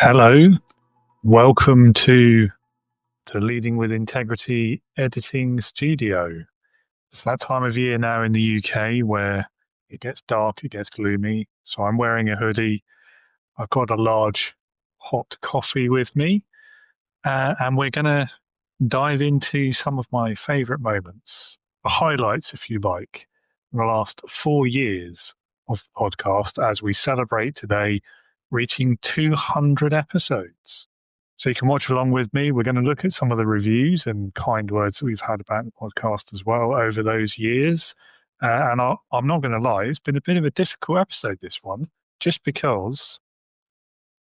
Hello, welcome to the Leading with Integrity editing studio. It's that time of year now in the UK where it gets dark, it gets gloomy. So I'm wearing a hoodie. I've got a large hot coffee with me, and we're going to dive into some of my favorite moments, the highlights, if you like, in the last 4 years of the podcast as we celebrate today reaching 200 episodes. So you can watch along with me. We're going to look at some of the reviews and kind words that we've had about the podcast as well over those years. And I'm not going to lie, it's been a bit of a difficult episode, this one, just because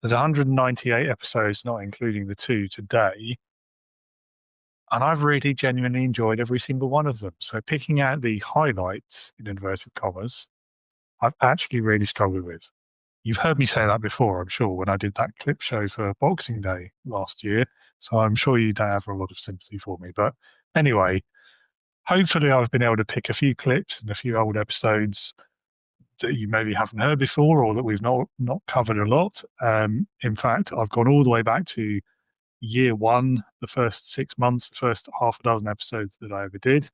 there's 198 episodes, not including the 2 today. And I've really genuinely enjoyed every single one of them. So picking out the highlights, in inverted commas, I've actually really struggled with. You've heard me say that before, I'm sure, when I did that clip show for Boxing Day last year. So I'm sure you don't have a lot of sympathy for me. But anyway, hopefully I've been able to pick a few clips and a few old episodes that you maybe haven't heard before or that we've not covered a lot. In fact, I've gone all the way back to year one, the first 6 months, the first half a dozen episodes that I ever did.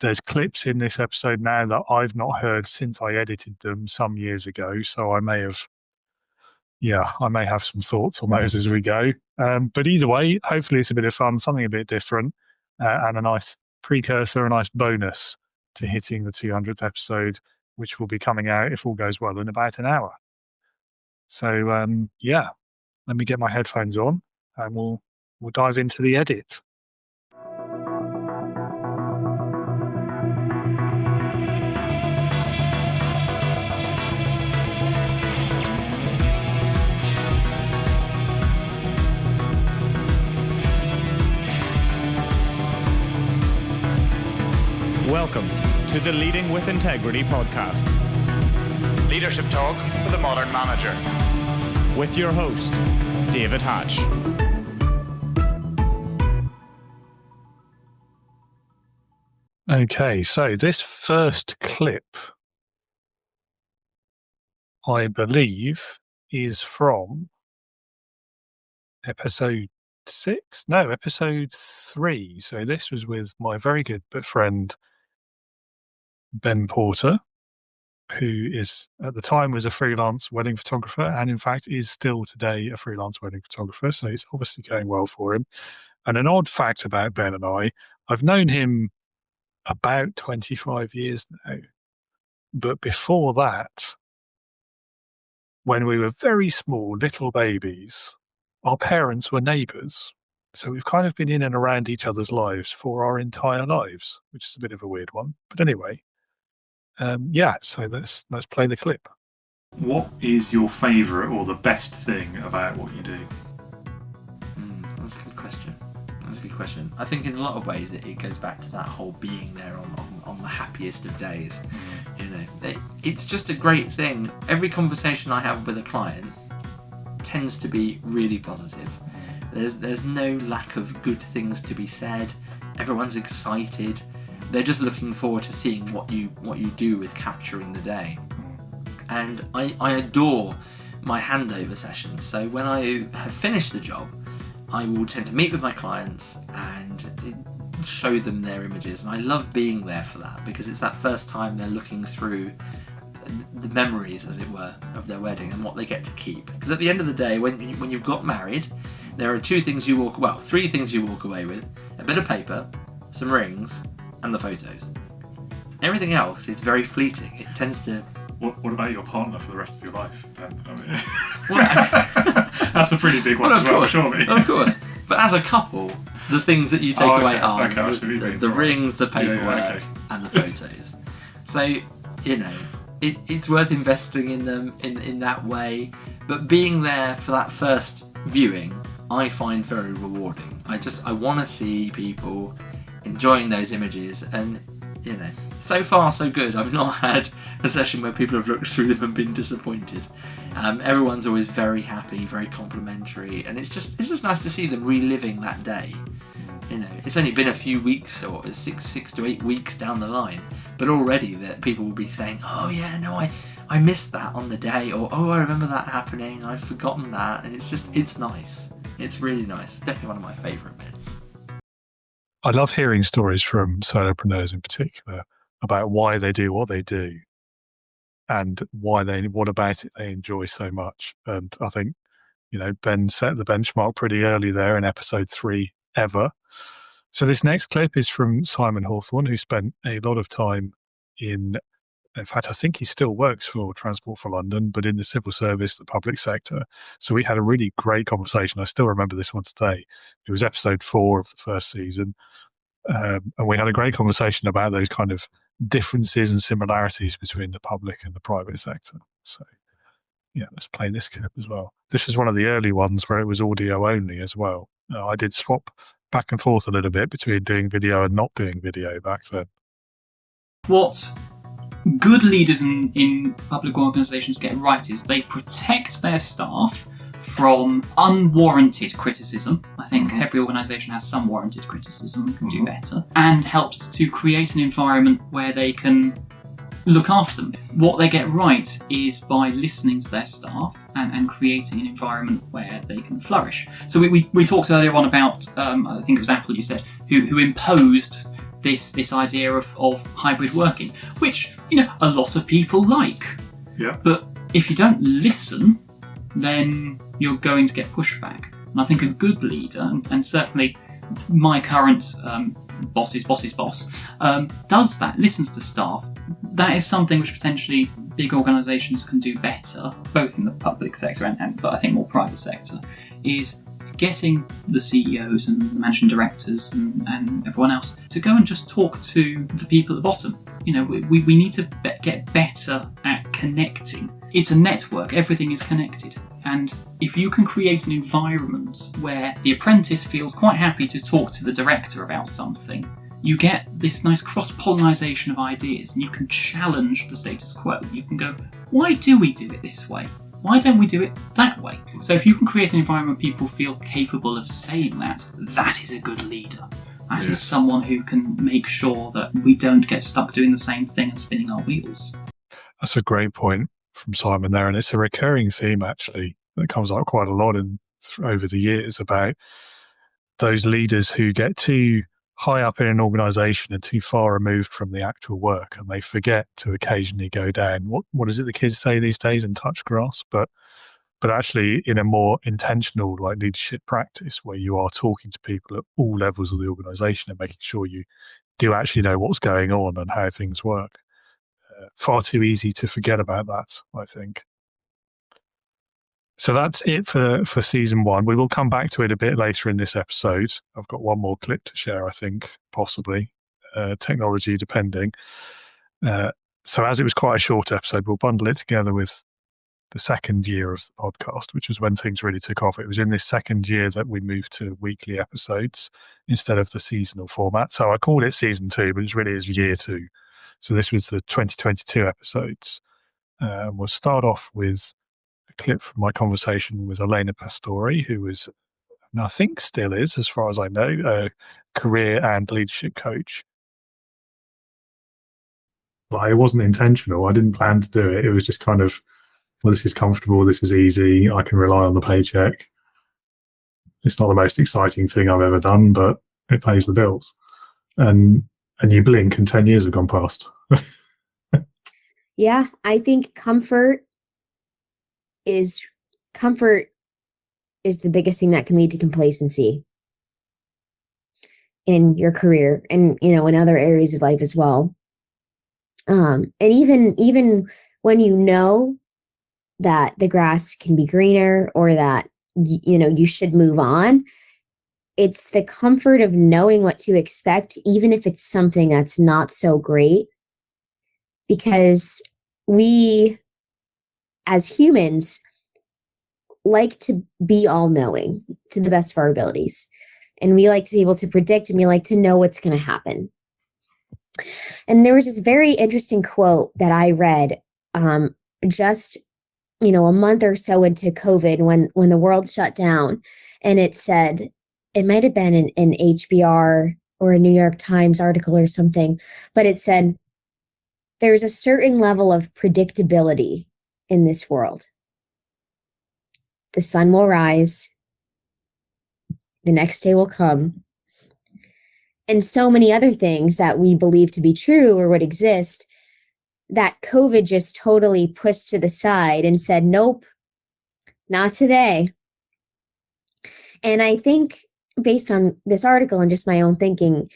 There's clips in this episode now that I've not heard since I edited them some years ago. So I may have some thoughts on those as we go. But either way, hopefully it's a bit of fun, something a bit different, and a nice precursor, a nice bonus to hitting the 200th episode, which will be coming out, if all goes well, in about an hour. So, let me get my headphones on and we'll dive into the edit. Welcome to the Leading with Integrity podcast. Leadership talk for the modern manager. With your host, David Hatch. Okay, so this first clip, I believe, is from episode 3. So this was with my very good friend, Ben Porter, who is at the time was a freelance wedding photographer and in fact is still today a freelance wedding photographer. So it's obviously going well for him. And an odd fact about Ben and I've known him about 25 years now. But before that, when we were very small, little babies, our parents were neighbours. So we've kind of been in and around each other's lives for our entire lives, which is a bit of a weird one. But anyway, so let's play the clip. What is your favourite or the best thing about what you do? That's a good question. I think in a lot of ways it goes back to that whole being there on the happiest of days. You know, it's just a great thing. Every conversation I have with a client tends to be really positive. There's no lack of good things to be said. Everyone's excited. They're just looking forward to seeing what you do with capturing the day. And I adore my handover sessions. So when I have finished the job, I will tend to meet with my clients and show them their images. And I love being there for that because it's that first time they're looking through the memories, as it were, of their wedding and what they get to keep. Because at the end of the day, when you've got married, there are three things you walk away with: a bit of paper, some rings, and the photos. Everything else is very fleeting. It tends to... What about your partner for the rest of your life? That's a pretty big one as well, surely. Of course. But as a couple, the things that you take away are the rings, the paperwork, and the photos. So, you know, it's worth investing in them in that way. But being there for that first viewing, I find very rewarding. I want to see people enjoying those images, and you know, so far so good. I've not had a session where people have looked through them and been disappointed. Everyone's always very happy, very complimentary, and it's just nice to see them reliving that day. You know, it's only been a few weeks or 6 to 8 weeks down the line, but already that people will be saying, "Oh yeah, no, I missed that on the day, or oh, I remember that happening, I've forgotten that, and it's nice. It's really nice. Definitely one of my favourite bits. I love hearing stories from solopreneurs in particular about why they do what they do and what about it they enjoy so much. And I think, Ben set the benchmark pretty early there in episode 3 ever. So this next clip is from Simon Hawthorne, who spent a lot of time in fact, I think he still works for Transport for London, but in the civil service, the public sector. So we had a really great conversation. I still remember this one today. It was episode 4 of the first season. And we had a great conversation about those kind of differences and similarities between the public and the private sector. So, yeah, let's play this clip as well. This was one of the early ones where it was audio only as well. I did swap back and forth a little bit between doing video and not doing video back then. What good leaders in public organisations get right is they protect their staff from unwarranted criticism. I think every organisation has some warranted criticism and can do better, and helps to create an environment where they can look after them. What they get right is by listening to their staff and creating an environment where they can flourish. So we talked earlier on about, I think it was Apple you said, who imposed this idea of hybrid working, which, a lot of people like. Yeah. But if you don't listen, then you're going to get pushback. And I think a good leader, and certainly my current boss's boss, does that, listens to staff. That is something which potentially big organisations can do better, both in the public sector but I think more private sector, is getting the CEOs and the managing directors and everyone else to go and just talk to the people at the bottom. We need to get better at connecting. It's a network, everything is connected. And if you can create an environment where the apprentice feels quite happy to talk to the director about something, you get this nice cross-pollination of ideas, and you can challenge the status quo. You can go, why do we do it this way? Why don't we do it that way? So if you can create an environment where people feel capable of saying that is a good leader. That is someone who can make sure that we don't get stuck doing the same thing and spinning our wheels. That's a great point from Simon there, and it's a recurring theme actually that comes up quite a lot over the years about those leaders who get too high up in an organisation and too far removed from the actual work, and they forget to occasionally go down. What is it the kids say these days? And touch grass, but actually in a more intentional leadership practice where you are talking to people at all levels of the organisation and making sure you do actually know what's going on and how things work. Far too easy to forget about that, I think. So that's it for season 1. We will come back to it a bit later in this episode. I've got one more clip to share, I think, possibly, technology depending. So as it was quite a short episode, we'll bundle it together with the second year of the podcast, which was when things really took off. It was in this second year that we moved to weekly episodes instead of the seasonal format. So I called it season 2, but it really is year 2. So this was the 2022 episodes. We'll start off with a clip from my conversation with Elena Pastori, who was, and I think still is, as far as I know, a career and leadership coach. It wasn't intentional. I didn't plan to do it. It was just kind of, well, this is comfortable, this is easy, I can rely on the paycheck. It's not the most exciting thing I've ever done, but it pays the bills. And you blink and 10 years have gone past. Yeah, I think comfort is the biggest thing that can lead to complacency in your career and, in other areas of life as well. And even when you know that the grass can be greener or that, you should move on, it's the comfort of knowing what to expect, even if it's something that's not so great, because we as humans like to be all-knowing to the best of our abilities. And we like to be able to predict, and we like to know what's going to happen. And there was this very interesting quote that I read just, a month or so into COVID when the world shut down. And it said, it might have been an HBR or a New York Times article or something, but it said, there's a certain level of predictability in this world. The sun will rise, the next day will come, and so many other things that we believe to be true or would exist that COVID just totally pushed to the side and said, nope, not today. And I think based on this article and just my own thinking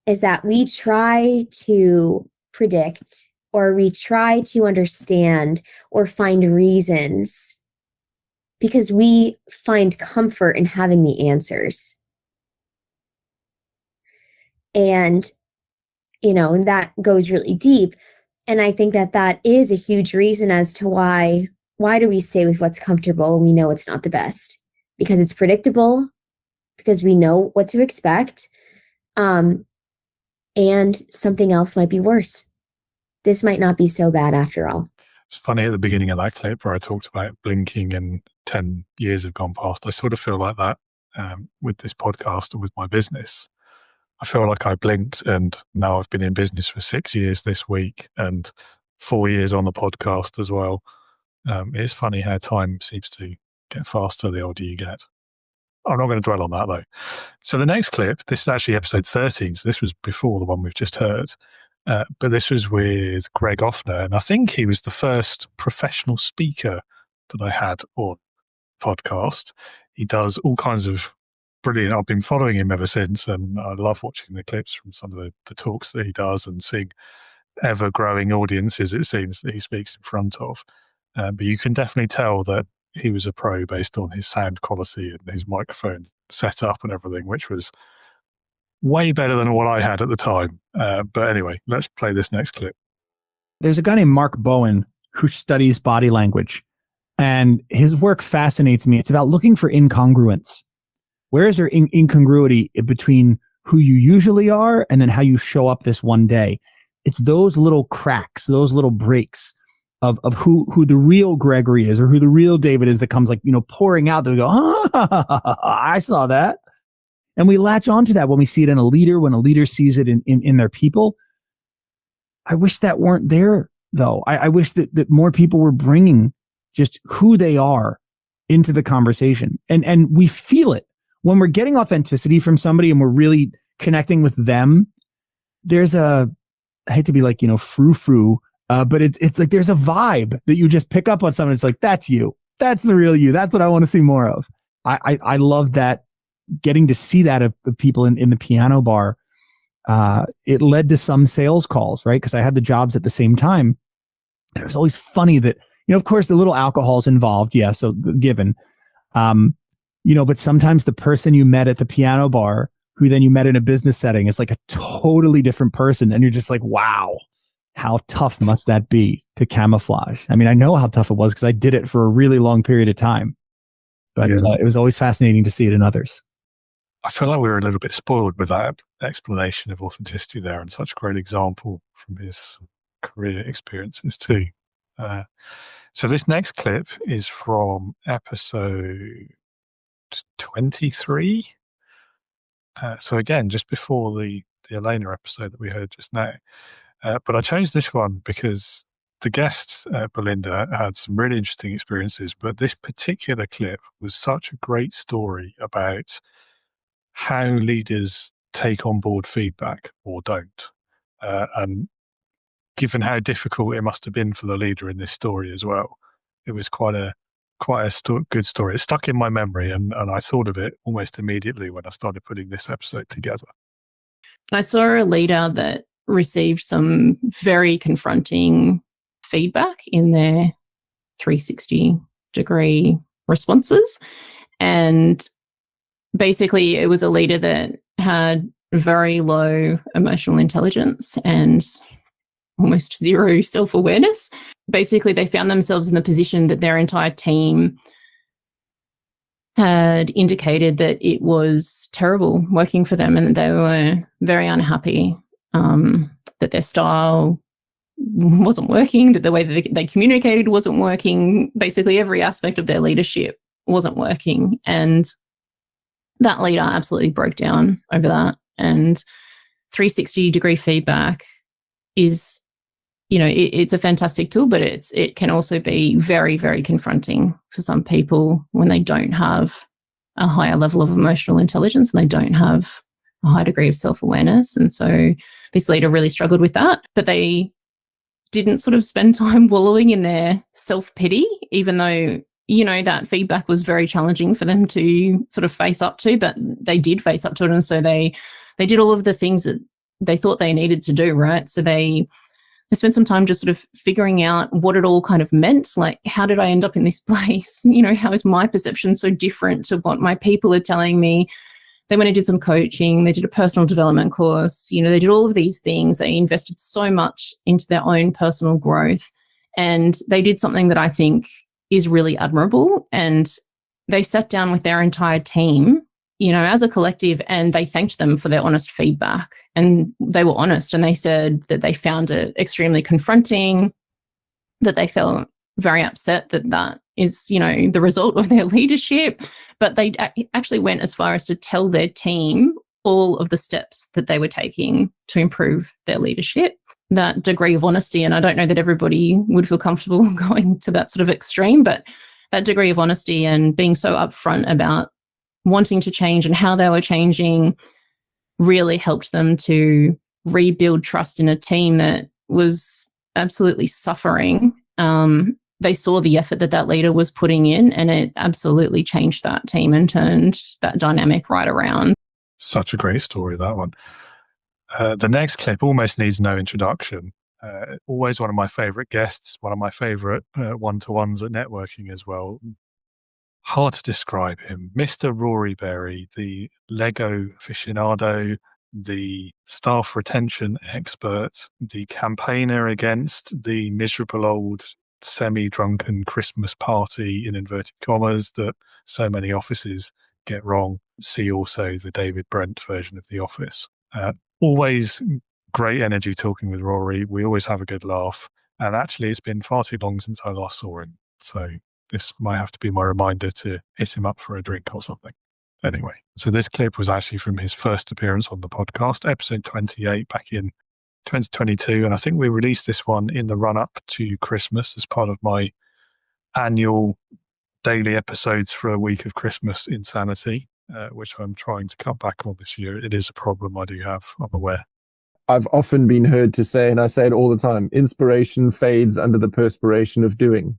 is that we try to predict or we try to understand or find reasons because we find comfort in having the answers. And, and that goes really deep. And I think that that is a huge reason as to why do we stay with what's comfortable when we know it's not the best? Because it's predictable, because we know what to expect, and something else might be worse. This might not be so bad after all. It's funny at the beginning of that clip where I talked about blinking and 10 years have gone past. I sort of feel like that with this podcast and with my business. I feel like I blinked and now I've been in business for 6 years this week and 4 years on the podcast as well. It's funny how time seems to get faster the older you get. I'm not going to dwell on that though. So the next clip, this is actually episode 13. So this was before the one we've just heard. But this was with Greg Offner. And I think he was the first professional speaker that I had on podcast. He does all kinds of brilliant. I've been following him ever since. And I love watching the clips from some of the talks that he does and seeing ever growing audiences, it seems, that he speaks in front of. But you can definitely tell that he was a pro based on his sound quality and his microphone setup and everything, which was way better than what I had at the time. But anyway, let's play this next clip. There's a guy named Mark Bowen who studies body language, and his work fascinates me. It's about looking for incongruence. Where is there incongruity between who you usually are and then how you show up this one day? It's those little cracks, those little breaks of who the real Gregory is or who the real David is that comes pouring out that we go, I saw that. And we latch onto that when we see it in a leader, when a leader sees it in their people. I wish that weren't there though. I wish that more people were bringing just who they are into the conversation. And we feel it when we're getting authenticity from somebody and we're really connecting with them. There's I hate to be like, frou-frou, but it's like there's a vibe that you just pick up on someone. It's like, that's you. That's the real you. That's what I want to see more of. I love that, getting to see that of people in the piano bar. It led to some sales calls, right? Because I had the jobs at the same time. And it was always funny that, of course, the little alcohol's involved. Yeah, so given. But sometimes the person you met at the piano bar, who then you met in a business setting, is like a totally different person. And you're just like, wow. How tough must that be to camouflage? I mean, I know how tough it was because I did it for a really long period of time, but it was always fascinating to see it in others. I feel like we were a little bit spoiled with that explanation of authenticity there and such a great example from his career experiences too. So this next clip is from episode 23. So again, just before the Elena episode that we heard just now. But I chose this one because the guest, Belinda, had some really interesting experiences, but this particular clip was such a great story about how leaders take on board feedback or don't. And given how difficult it must have been for the leader in this story as well, it was quite a good story. It stuck in my memory and I thought of it almost immediately when I started putting this episode together. I saw a leader that received some very confronting feedback in their 360-degree responses. And basically, it was a leader that had very low emotional intelligence and almost zero self-awareness. Basically, they found themselves in the position that their entire team had indicated that it was terrible working for them and that they were very unhappy. That their style wasn't working, that the way that they communicated wasn't working. Basically, every aspect of their leadership wasn't working. And that leader absolutely broke down over that. And 360-degree feedback is it's a fantastic tool, but it can also be very, very confronting for some people when they don't have a higher level of emotional intelligence and they don't have a high degree of self-awareness. And so this leader really struggled with that, but they didn't sort of spend time wallowing in their self-pity, even though, that feedback was very challenging for them to sort of face up to, but they did face up to it. And so they did all of the things that they thought they needed to do, right? So they spent some time just sort of figuring out what it all kind of meant. Like, how did I end up in this place? How is my perception so different to what my people are telling me? They went and did some coaching. They did a personal development course. They did all of these things. They invested so much into their own personal growth. And they did something that I think is really admirable. And they sat down with their entire team, as a collective, and they thanked them for their honest feedback. And they were honest, and they said that they found it extremely confronting, that they felt very upset that is, the result of their leadership. But they actually went as far as to tell their team all of the steps that they were taking to improve their leadership. That degree of honesty, and I don't know that everybody would feel comfortable going to that sort of extreme, but that degree of honesty and being so upfront about wanting to change and how they were changing really helped them to rebuild trust in a team that was absolutely suffering. They saw the effort that leader was putting in, and it absolutely changed that team and turned that dynamic right around. Such a great story, that one. The next clip almost needs no introduction. Always one of my favorite guests, one of my favorite one-to-ones at networking as well. Hard to describe him. Mr. Rory Berry, the Lego aficionado, the staff retention expert, the campaigner against the miserable old semi-drunken Christmas party, in inverted commas, that so many offices get wrong. See also the David Brent version of The Office. Always great energy talking with Rory. We always have a good laugh. And actually, it's been far too long since I last saw him. So this might have to be my reminder to hit him up for a drink or something. Anyway, so this clip was actually from his first appearance on the podcast, episode 28, back in 2022. And I think we released this one in the run-up to Christmas as part of my annual daily episodes for a week of Christmas insanity, which I'm trying to cut back on this year. It is a problem I do have, I'm aware. I've often been heard to say, and I say it all the time, inspiration fades under the perspiration of doing.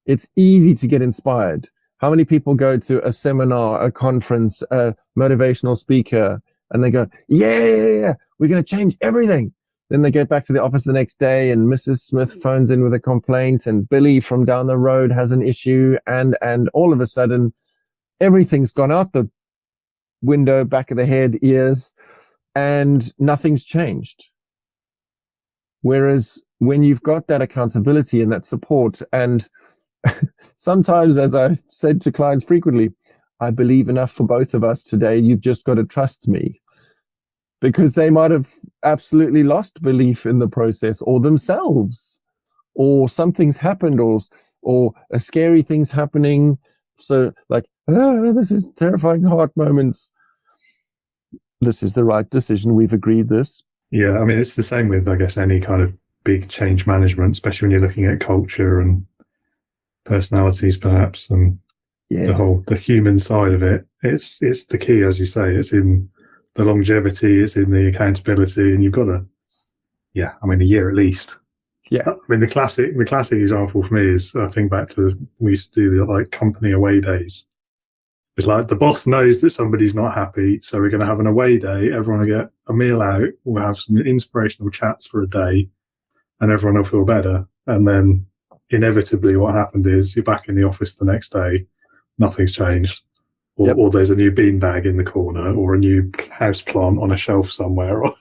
It's easy to get inspired. How many people go to a seminar, a conference, a motivational speaker, and they go, yeah, we're going to change everything. Then they get back to the office the next day and Mrs. Smith phones in with a complaint and Billy from down the road has an issue, and all of a sudden everything's gone out the window, back of the head, ears, and nothing's changed. Whereas when you've got that accountability and that support, and sometimes, as I've said to clients frequently, I believe enough for both of us today. You've just got to trust me, because they might have absolutely lost belief in the process, or themselves, or something's happened, or a scary thing's happening. So like, this is terrifying heart moments. This is the right decision. We've agreed this. Yeah, I mean, it's the same with, I guess, any kind of big change management, especially when you're looking at culture and personalities, perhaps, and the human side of it. It's the key, as you say. It's in the longevity, it's in the accountability, and you've got to, a year at least. Yeah, I mean, the classic example for me is, I think back to, we used to do the company away days. It's like the boss knows that somebody's not happy, so we're going to have an away day. Everyone will get a meal out. We'll have some inspirational chats for a day, and everyone will feel better. And then inevitably what happened is you're back in the office the next day, nothing's changed. Or there's a new beanbag in the corner, or a new house plant on a shelf somewhere, or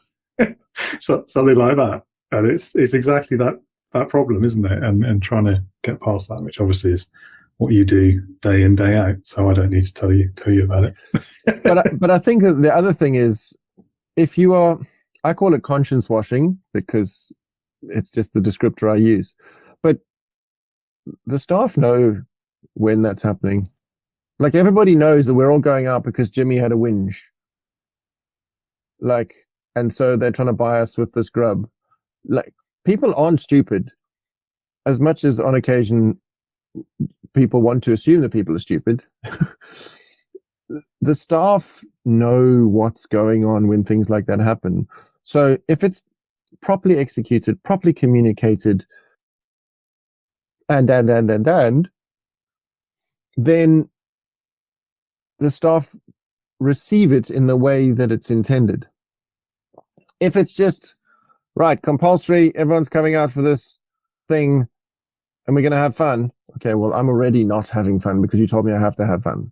something like that. And it's exactly that problem, isn't it? And trying to get past that, which obviously is what you do day in, day out. So I don't need to tell you about it. but I think that the other thing is, if you are, I call it conscience washing because it's just the descriptor I use. But the staff know when that's happening. Like, everybody knows that we're all going out because Jimmy had a whinge. And so they're trying to buy us with this grub. Like, people aren't stupid, as much as on occasion people want to assume that people are stupid. The staff know what's going on when things like that happen. So if it's properly executed, properly communicated, and then the staff receive it in the way that it's intended. If it's just, right, compulsory, everyone's coming out for this thing, and we're going to have fun. Okay, well, I'm already not having fun because you told me I have to have fun.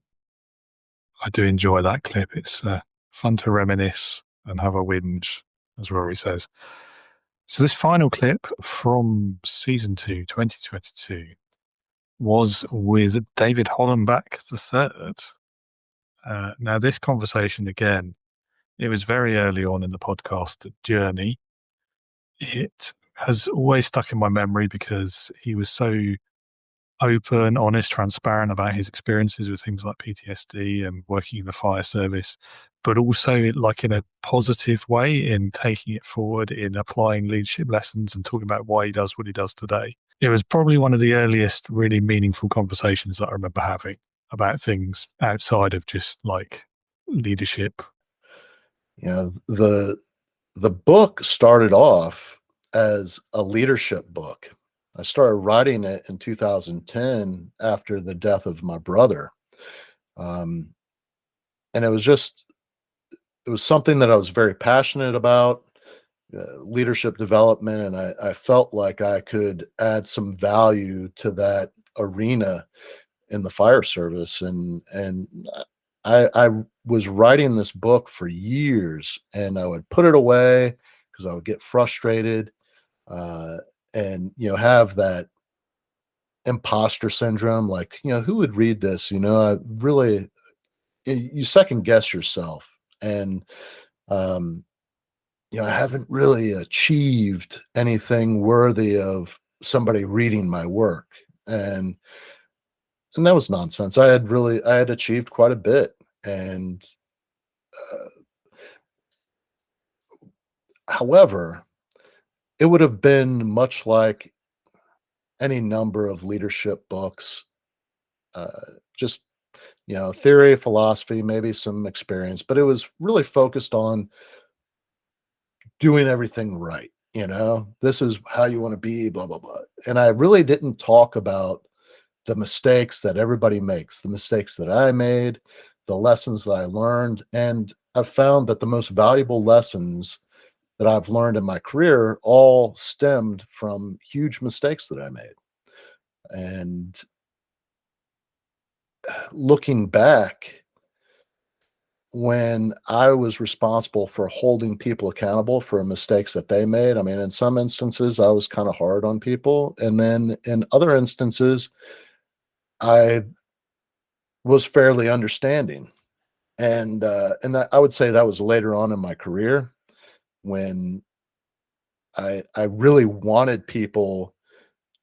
I do enjoy that clip. It's fun to reminisce and have a whinge, as Rory says. So this final clip from season 2, 2022, was with David Hollenbach III. Now, this conversation, again, it was very early on in the podcast journey. It has always stuck in my memory because he was so open, honest, transparent about his experiences with things like PTSD and working in the fire service, but also like in a positive way in taking it forward, in applying leadership lessons and talking about why he does what he does today. It was probably one of the earliest really meaningful conversations that I remember having about things outside of just like leadership. You know, the book started off as a leadership book. I started writing it in 2010 after the death of my brother. And it was something that I was very passionate about, leadership development. And I felt like I could add some value to that arena in the fire service. And I was writing this book for years, and I would put it away because I would get frustrated, and have that imposter syndrome. Like, who would read this? I really, you second guess yourself, and I haven't really achieved anything worthy of somebody reading my work, and that was nonsense. I had achieved quite a bit, and however, it would have been much like any number of leadership books, just theory, philosophy, maybe some experience, but it was really focused on doing everything right. This is how you want to be, blah blah blah. And I really didn't talk about the mistakes that everybody makes, the mistakes that I made, the lessons that I learned. And I've found that the most valuable lessons that I've learned in my career all stemmed from huge mistakes that I made. And looking back, when I was responsible for holding people accountable for mistakes that they made, I mean, in some instances, I was kind of hard on people. And then in other instances, I was fairly understanding. And that, I would say that was later on in my career when I really wanted people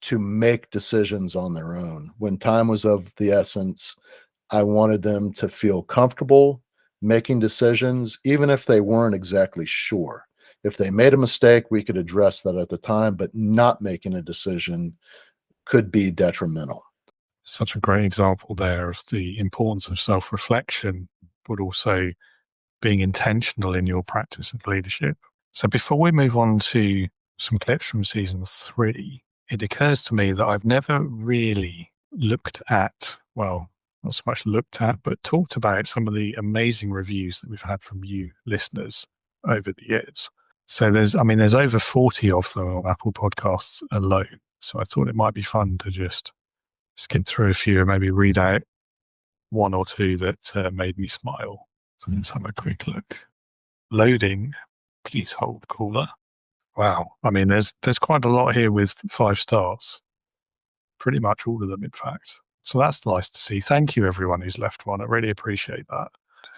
to make decisions on their own. When time was of the essence, I wanted them to feel comfortable making decisions, even if they weren't exactly sure. If they made a mistake, we could address that at the time, but not making a decision could be detrimental. Such a great example there of the importance of self-reflection, but also being intentional in your practice of leadership. So before we move on to some clips from season 3, it occurs to me that I've never really looked at, well, not so much looked at, but talked about some of the amazing reviews that we've had from you listeners over the years. So there's over 40 of them on Apple Podcasts alone. So I thought it might be fun to just skip through a few and maybe read out one or two that made me smile. So let's have a quick look. Loading. Please hold, caller. Wow. I mean, there's quite a lot here with 5 stars. Pretty much all of them, in fact. So that's nice to see. Thank you, everyone who's left one. I really appreciate that.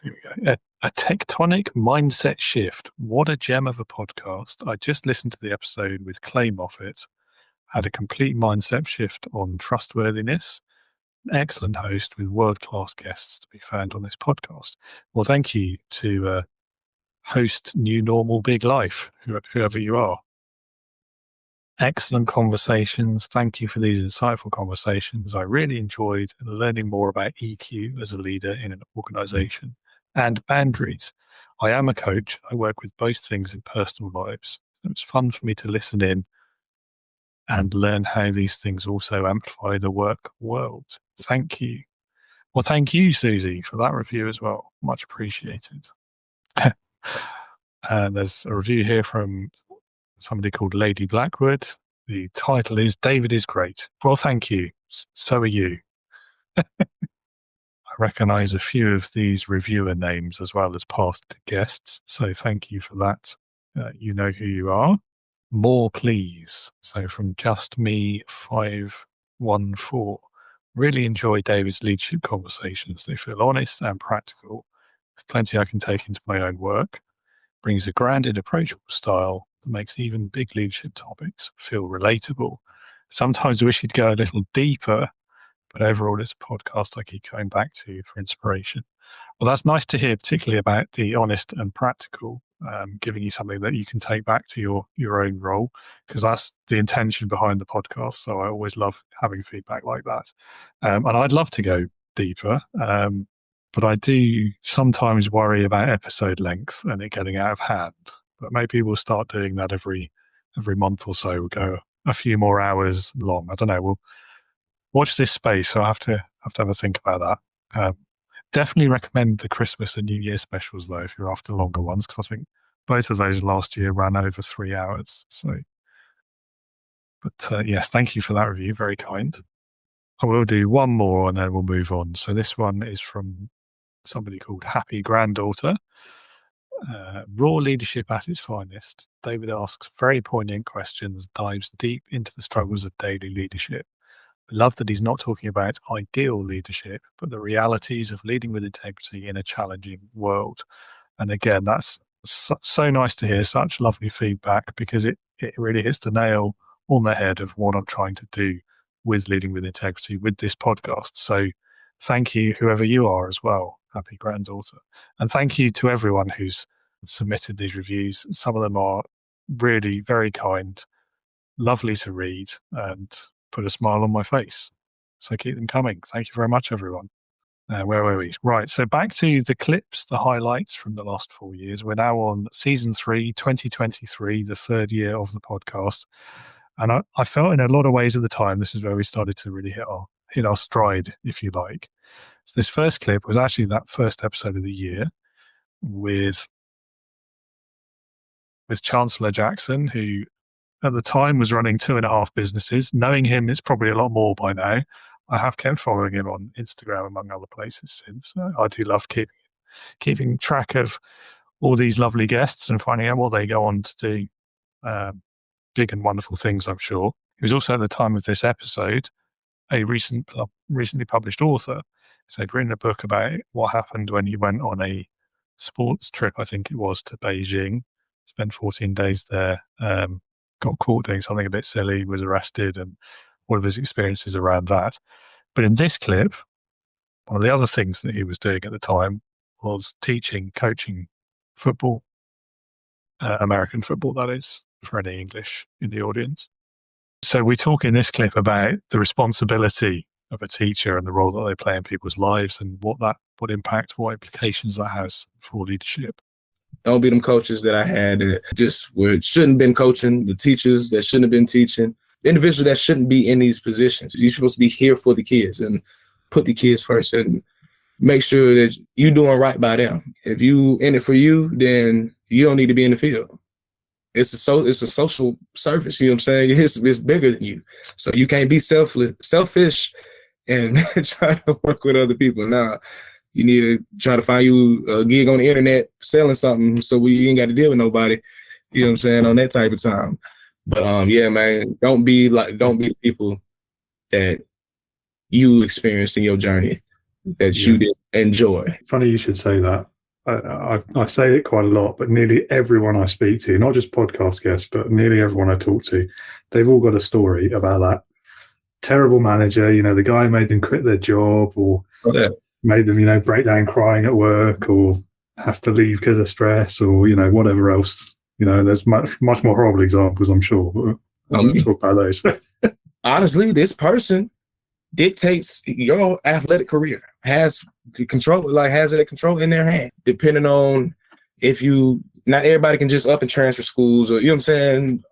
Here we go. A tectonic mindset shift. What a gem of a podcast. I just listened to the episode with Clay Moffat. Had a complete mindset shift on trustworthiness. Excellent host with world-class guests to be found on this podcast. Well, thank you to host New Normal Big Life, whoever you are. Excellent conversations. Thank you for these insightful conversations. I really enjoyed learning more about EQ as a leader in an organization and boundaries. I am a coach. I work with both things in personal lives. So it's fun for me to listen in and learn how these things also amplify the work world. Thank you. Well, thank you, Susie, for that review as well. Much appreciated. And there's a review here from somebody called Lady Blackwood. The title is David is Great. Well, thank you. So are you. I recognize a few of these reviewer names as well as past guests. So thank you for that. You know who you are. More, please. So from Just Me 514. Really enjoy David's leadership conversations. They feel honest and practical. There's plenty I can take into my own work. Brings a grounded, approachable style that makes even big leadership topics feel relatable. Sometimes I wish he'd go a little deeper, but overall it's a podcast I keep going back to for inspiration. Well, that's nice to hear, particularly about the honest and practical, giving you something that you can take back to your own role, because that's the intention behind the podcast. So I always love having feedback like that. And I'd love to go deeper, but I do sometimes worry about episode length and it getting out of hand. But maybe we'll start doing that every month or so. We'll go a few more hours long. I don't know. We'll watch this space. So I have to have a think about that. Definitely recommend the Christmas and New Year specials, though, if you're after longer ones, because I think both of those last year ran over 3 hours. So, but yes, thank you for that review. Very kind. I will do one more and then we'll move on. So this one is from somebody called Happy Granddaughter. Raw leadership at its finest. David asks very poignant questions, dives deep into the struggles of daily leadership. I love that he's not talking about ideal leadership, but the realities of leading with integrity in a challenging world. And again, that's so nice to hear, such lovely feedback, because it really hits the nail on the head of what I'm trying to do with leading with integrity with this podcast. So thank you, whoever you are as well, Happy Granddaughter. And thank you to everyone who's submitted these reviews. Some of them are really very kind, lovely to read, and put a smile on my face. So keep them coming. Thank you very much, everyone. Where were we? Right. So back to the clips, the highlights from the last 4 years. We're now on season 3, 2023, the third year of the podcast. And I felt in a lot of ways at the time, this is where we started to really hit our stride, if you like. So this first clip was actually that first episode of the year with Chancellor Jackson, who at the time was running 2.5 businesses. Knowing him, it's probably a lot more by now. I have kept following him on Instagram, among other places since. I do love keeping track of all these lovely guests and finding out what they go on to do. Big and wonderful things, I'm sure. He was also, at the time of this episode, a recently published author. So he'd written a book about what happened when he went on a sports trip, I think it was, to Beijing, spent 14 days there, got caught doing something a bit silly, was arrested, and all of his experiences around that. But in this clip, one of the other things that he was doing at the time was coaching football, American football, that is, for any English in the audience. So we talk in this clip about the responsibility of a teacher and the role that they play in people's lives and what impact, what implications that has for leadership. Don't be them coaches that I had that just shouldn't have been coaching, the teachers that shouldn't have been teaching, the individuals that shouldn't be in these positions. You're supposed to be here for the kids and put the kids first and make sure that you're doing right by them. If you in it for you, then you don't need to be in the field. It's a social service, you know what I'm saying? It's bigger than you. So you can't be selfish and try to work with other people. Nah, you need to try to find you a gig on the internet selling something so you ain't got to deal with nobody, you know what I'm saying, on that type of time. But yeah, man, don't be people that you experienced in your journey that you didn't enjoy. Funny you should say that. I say it quite a lot, but nearly everyone I speak to, not just podcast guests, but nearly everyone I talk to, they've all got a story about that terrible manager. You know, the guy made them quit their job, or made them, break down crying at work, or have to leave because of stress, or whatever else. There's much more horrible examples, I'm sure. We'll talk about those. Honestly, this person dictates your athletic career, has the control, has that control in their hand, depending on if you, not everybody can just up and transfer schools, or, you know what I'm saying,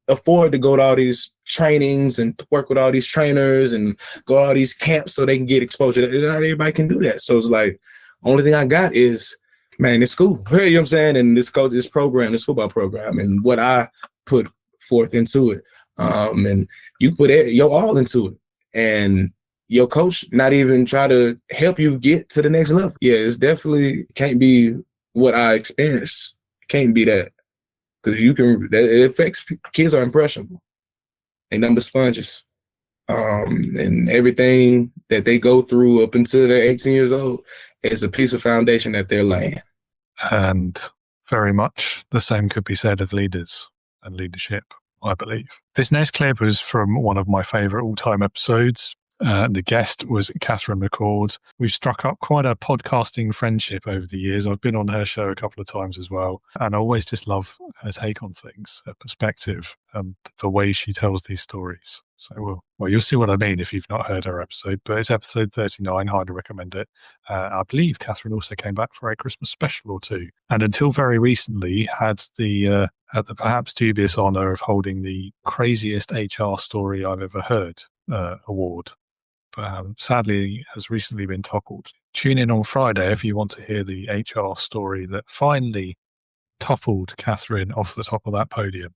afford to go to all these trainings and work with all these trainers and go to all these camps so they can get exposure. Not everybody can do that. So it's like, only thing I got is, man, it's school. You know what I'm saying? And this coach, this program, this football program, and what I put forth into it. And you put your all into it. And your coach not even try to help you get to the next level. Yeah, it's definitely can't be what I experienced. Can't be that. Because it affects kids are impressionable. They nothing but sponges. And everything that they go through up until they're 18 years old is a piece of foundation that they're laying. And very much the same could be said of leaders and leadership, I believe. This next clip was from one of my favorite all-time episodes. The guest was Catherine McCord. We've struck up quite a podcasting friendship over the years. I've been on her show a couple of times as well. And I always just love her take on things, her perspective, and the way she tells these stories. So, well, you'll see what I mean if you've not heard her episode, but it's episode 39. Highly recommend it. I believe Catherine also came back for a Christmas special or two. And until very recently had the perhaps dubious honor of holding the craziest HR story I've ever heard award. But sadly has recently been toppled. Tune in on Friday if you want to hear the HR story that finally toppled Catherine off the top of that podium.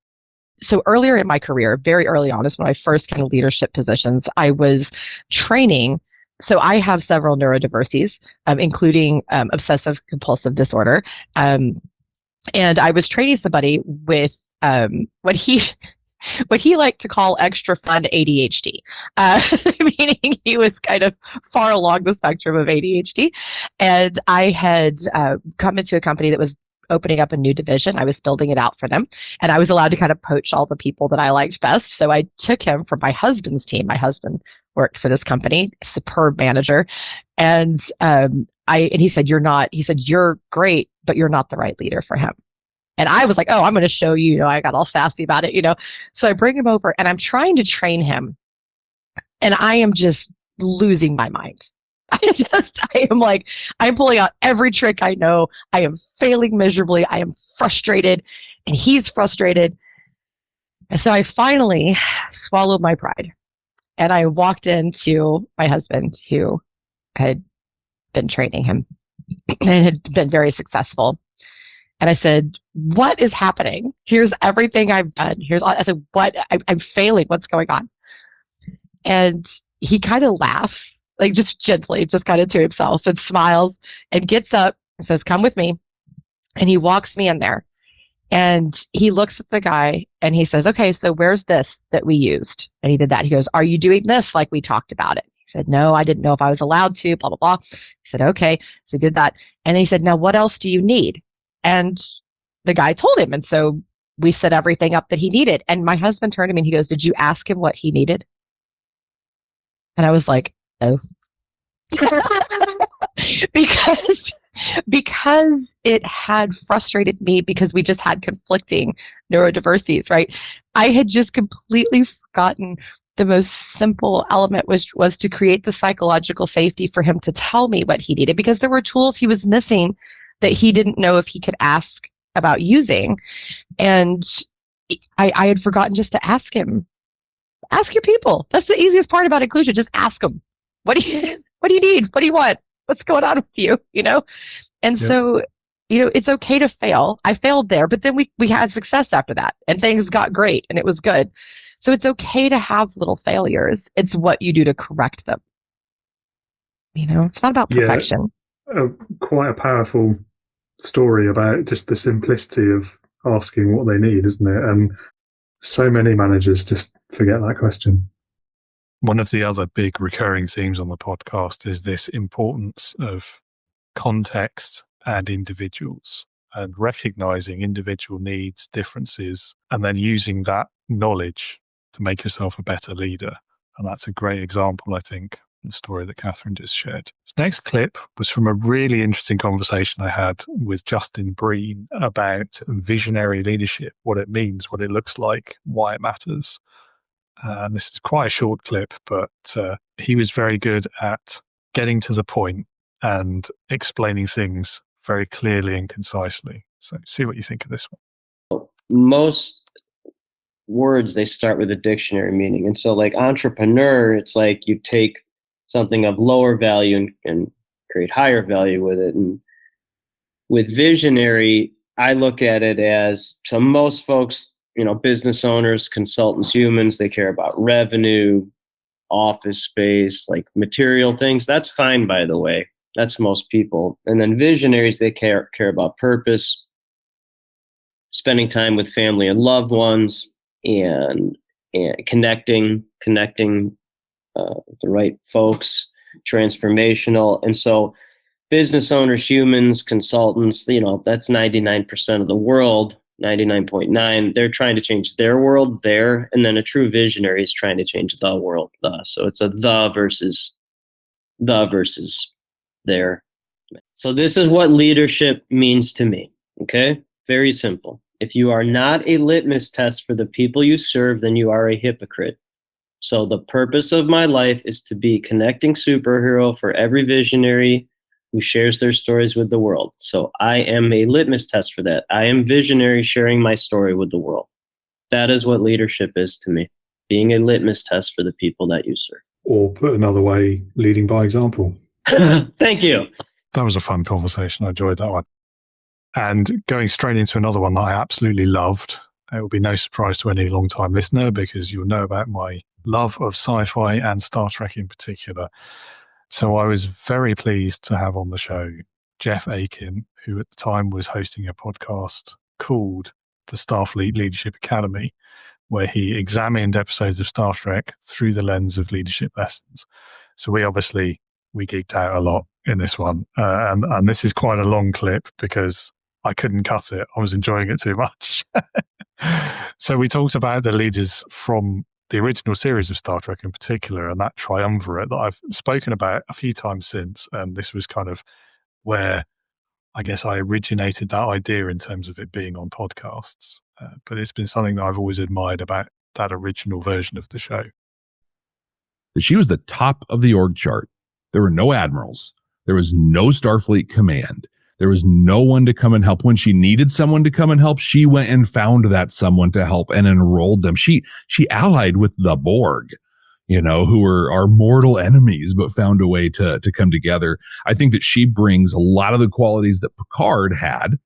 So earlier in my career, very early on, is when I first kind of leadership positions, I was training. So I have several neurodiversities, including obsessive compulsive disorder. And I was training somebody with what he liked to call extra fun ADHD, meaning he was kind of far along the spectrum of ADHD. And I had come into a company that was opening up a new division. I was building it out for them. And I was allowed to kind of poach all the people that I liked best. So I took him from my husband's team. My husband worked for this company, superb manager. And he said, you're great, but you're not the right leader for him. And I was like, oh, I'm going to show you, I got all sassy about it, So I bring him over and I'm trying to train him. And I am just losing my mind. I'm pulling out every trick I know. I am failing miserably. I am frustrated and he's frustrated. And so I finally swallowed my pride and I walked into my husband who had been training him and had been very successful. And I said, what is happening? Here's everything I've done. I said, I'm failing. What's going on? And he kind of laughs, just gently, just kind of to himself, and smiles and gets up and says, come with me. And he walks me in there and he looks at the guy and he says, okay, so where's this that we used? And he did that. He goes, are you doing this like we talked about it? He said, no, I didn't know if I was allowed to, blah, blah, blah. He said, okay. So he did that. And then he said, now what else do you need? And the guy told him. And so we set everything up that he needed. And my husband turned to me and he goes, did you ask him what he needed? And I was like, oh. because it had frustrated me because we just had conflicting neurodiversities, right? I had just completely forgotten the most simple element was to create the psychological safety for him to tell me what he needed, because there were tools he was missing that he didn't know if he could ask about using. And I had forgotten just to ask him. Ask your people. That's the easiest part about inclusion. Just ask them. What do you need? What do you want? What's going on with you? And so, it's okay to fail. I failed there, but then we had success after that and things got great and it was good. So it's okay to have little failures. It's what you do to correct them. It's not about perfection. Quite a powerful story about just the simplicity of asking what they need, isn't it? And so many managers just forget that question. One of the other big recurring themes on the podcast is this importance of context and individuals, and recognizing individual needs, differences, and then using that knowledge to make yourself a better leader. And that's a great example, I think, the story that Catherine just shared. This next clip was from a really interesting conversation I had with Justin Breen about visionary leadership, what it means, what it looks like, why it matters. And this is quite a short clip, but he was very good at getting to the point and explaining things very clearly and concisely. So see what you think of this one. Most words, they start with a dictionary meaning. And so like entrepreneur, it's like you take something of lower value and create higher value with it. And with visionary, I look at it as, so most folks, business owners, consultants, humans, they care about revenue, office space, like material things. That's fine, by the way. That's most people. And then visionaries, they care about purpose, spending time with family and loved ones, and connecting the right folks, transformational. And so business owners, humans, consultants, that's 99% of the world, 99.9. They're trying to change their world there. And then a true visionary is trying to change the world. So it's a the versus there. So this is what leadership means to me. Okay. Very simple. If you are not a litmus test for the people you serve, then you are a hypocrite. So the purpose of my life is to be connecting superhero for every visionary who shares their stories with the world. So I am a litmus test for that. I am visionary sharing my story with the world. That is what leadership is to me, being a litmus test for the people that you serve. Or put another way, leading by example. Thank you. That was a fun conversation. I enjoyed that one. And going straight into another one that I absolutely loved. It will be no surprise to any long-time listener because you'll know about my love of sci-fi and Star Trek in particular. So I was very pleased to have on the show Jeff Aiken, who at the time was hosting a podcast called the Starfleet Leadership Academy, where he examined episodes of Star Trek through the lens of leadership lessons. So we geeked out a lot in this one. And this is quite a long clip because I couldn't cut it. I was enjoying it too much. So we talked about the leaders from the original series of Star Trek in particular, and that triumvirate that I've spoken about a few times since. And this was kind of where I guess I originated that idea in terms of it being on podcasts. But it's been something that I've always admired about that original version of the show. She was the top of the org chart. There were no admirals. There was no Starfleet command. There was no one to come and help. When she needed someone to come and help, she went and found that someone to help and enrolled them. She allied with the Borg, who were our mortal enemies, but found a way to come together. I think that she brings a lot of the qualities that Picard had,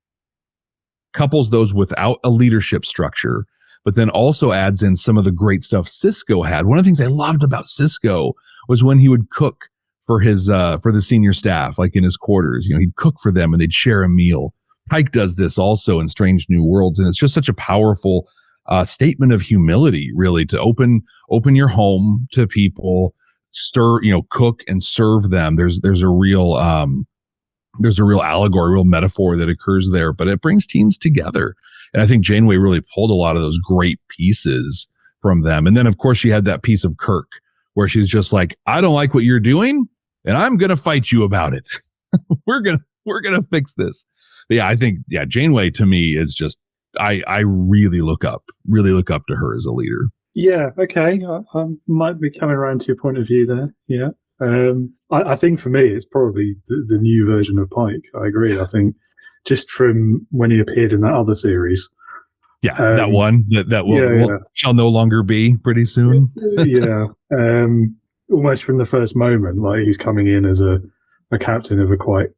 couples those without a leadership structure, but then also adds in some of the great stuff Sisko had. One of the things I loved about Sisko was when he would cook for his for the senior staff, like in his quarters. He'd cook for them and they'd share a meal. Pike does this also in Strange New Worlds, and it's just such a powerful statement of humility, really, to open your home to people, cook and serve them. There's a real allegory, real metaphor that occurs there, but it brings teams together. And I think Janeway really pulled a lot of those great pieces from them. And then, of course, she had that piece of Kirk where she's just like, I don't like what you're doing, and I'm going to fight you about it. We're going to fix this. But yeah, I think, Janeway to me is just, I really look up to her as a leader. Yeah. Okay. I might be coming around to your point of view there. Yeah. I think for me, it's probably the new version of Pike. I agree. I think just from when he appeared in that other series. Yeah, that one that shall no longer be pretty soon. Yeah. Almost from the first moment, like he's coming in as a captain of a quite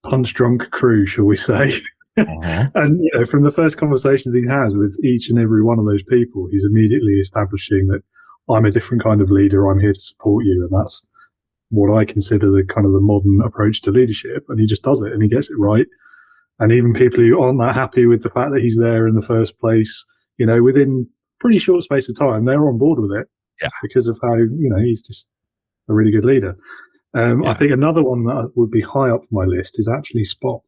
punch-drunk crew, shall we say. Uh-huh. And from the first conversations he has with each and every one of those people, he's immediately establishing that I'm a different kind of leader. I'm here to support you. And that's what I consider the kind of the modern approach to leadership. And he just does it and he gets it right. And even people who aren't that happy with the fact that he's there in the first place, within pretty short space of time, they're on board with it. Yeah. Because of how, he's just a really good leader. I think another one that would be high up my list is actually Spock.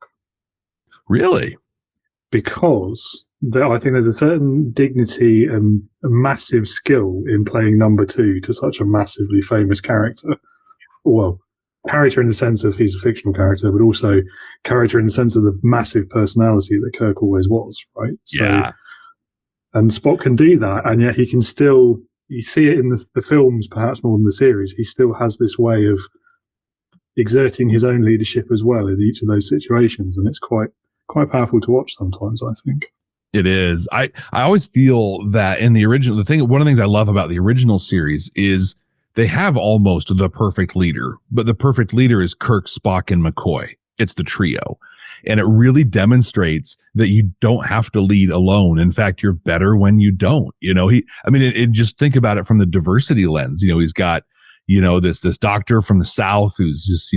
Really? Because I think there's a certain dignity and a massive skill in playing number two to such a massively famous character. Well, character in the sense of he's a fictional character, but also character in the sense of the massive personality that Kirk always was, right? So, Yeah. and Spock can do that, and yet he can still, you see it in the films perhaps more than the series, he still has this way of exerting his own leadership as well in each of those situations, and it's quite powerful to watch sometimes, I think. It is. I always feel that in the original, one of the things I love about the original series is they have almost the perfect leader, but the perfect leader is Kirk, Spock, and McCoy. It's the trio. And it really demonstrates that you don't have to lead alone. In fact, you're better when you don't. Just think about it from the diversity lens. He's got, this doctor from the South who's just,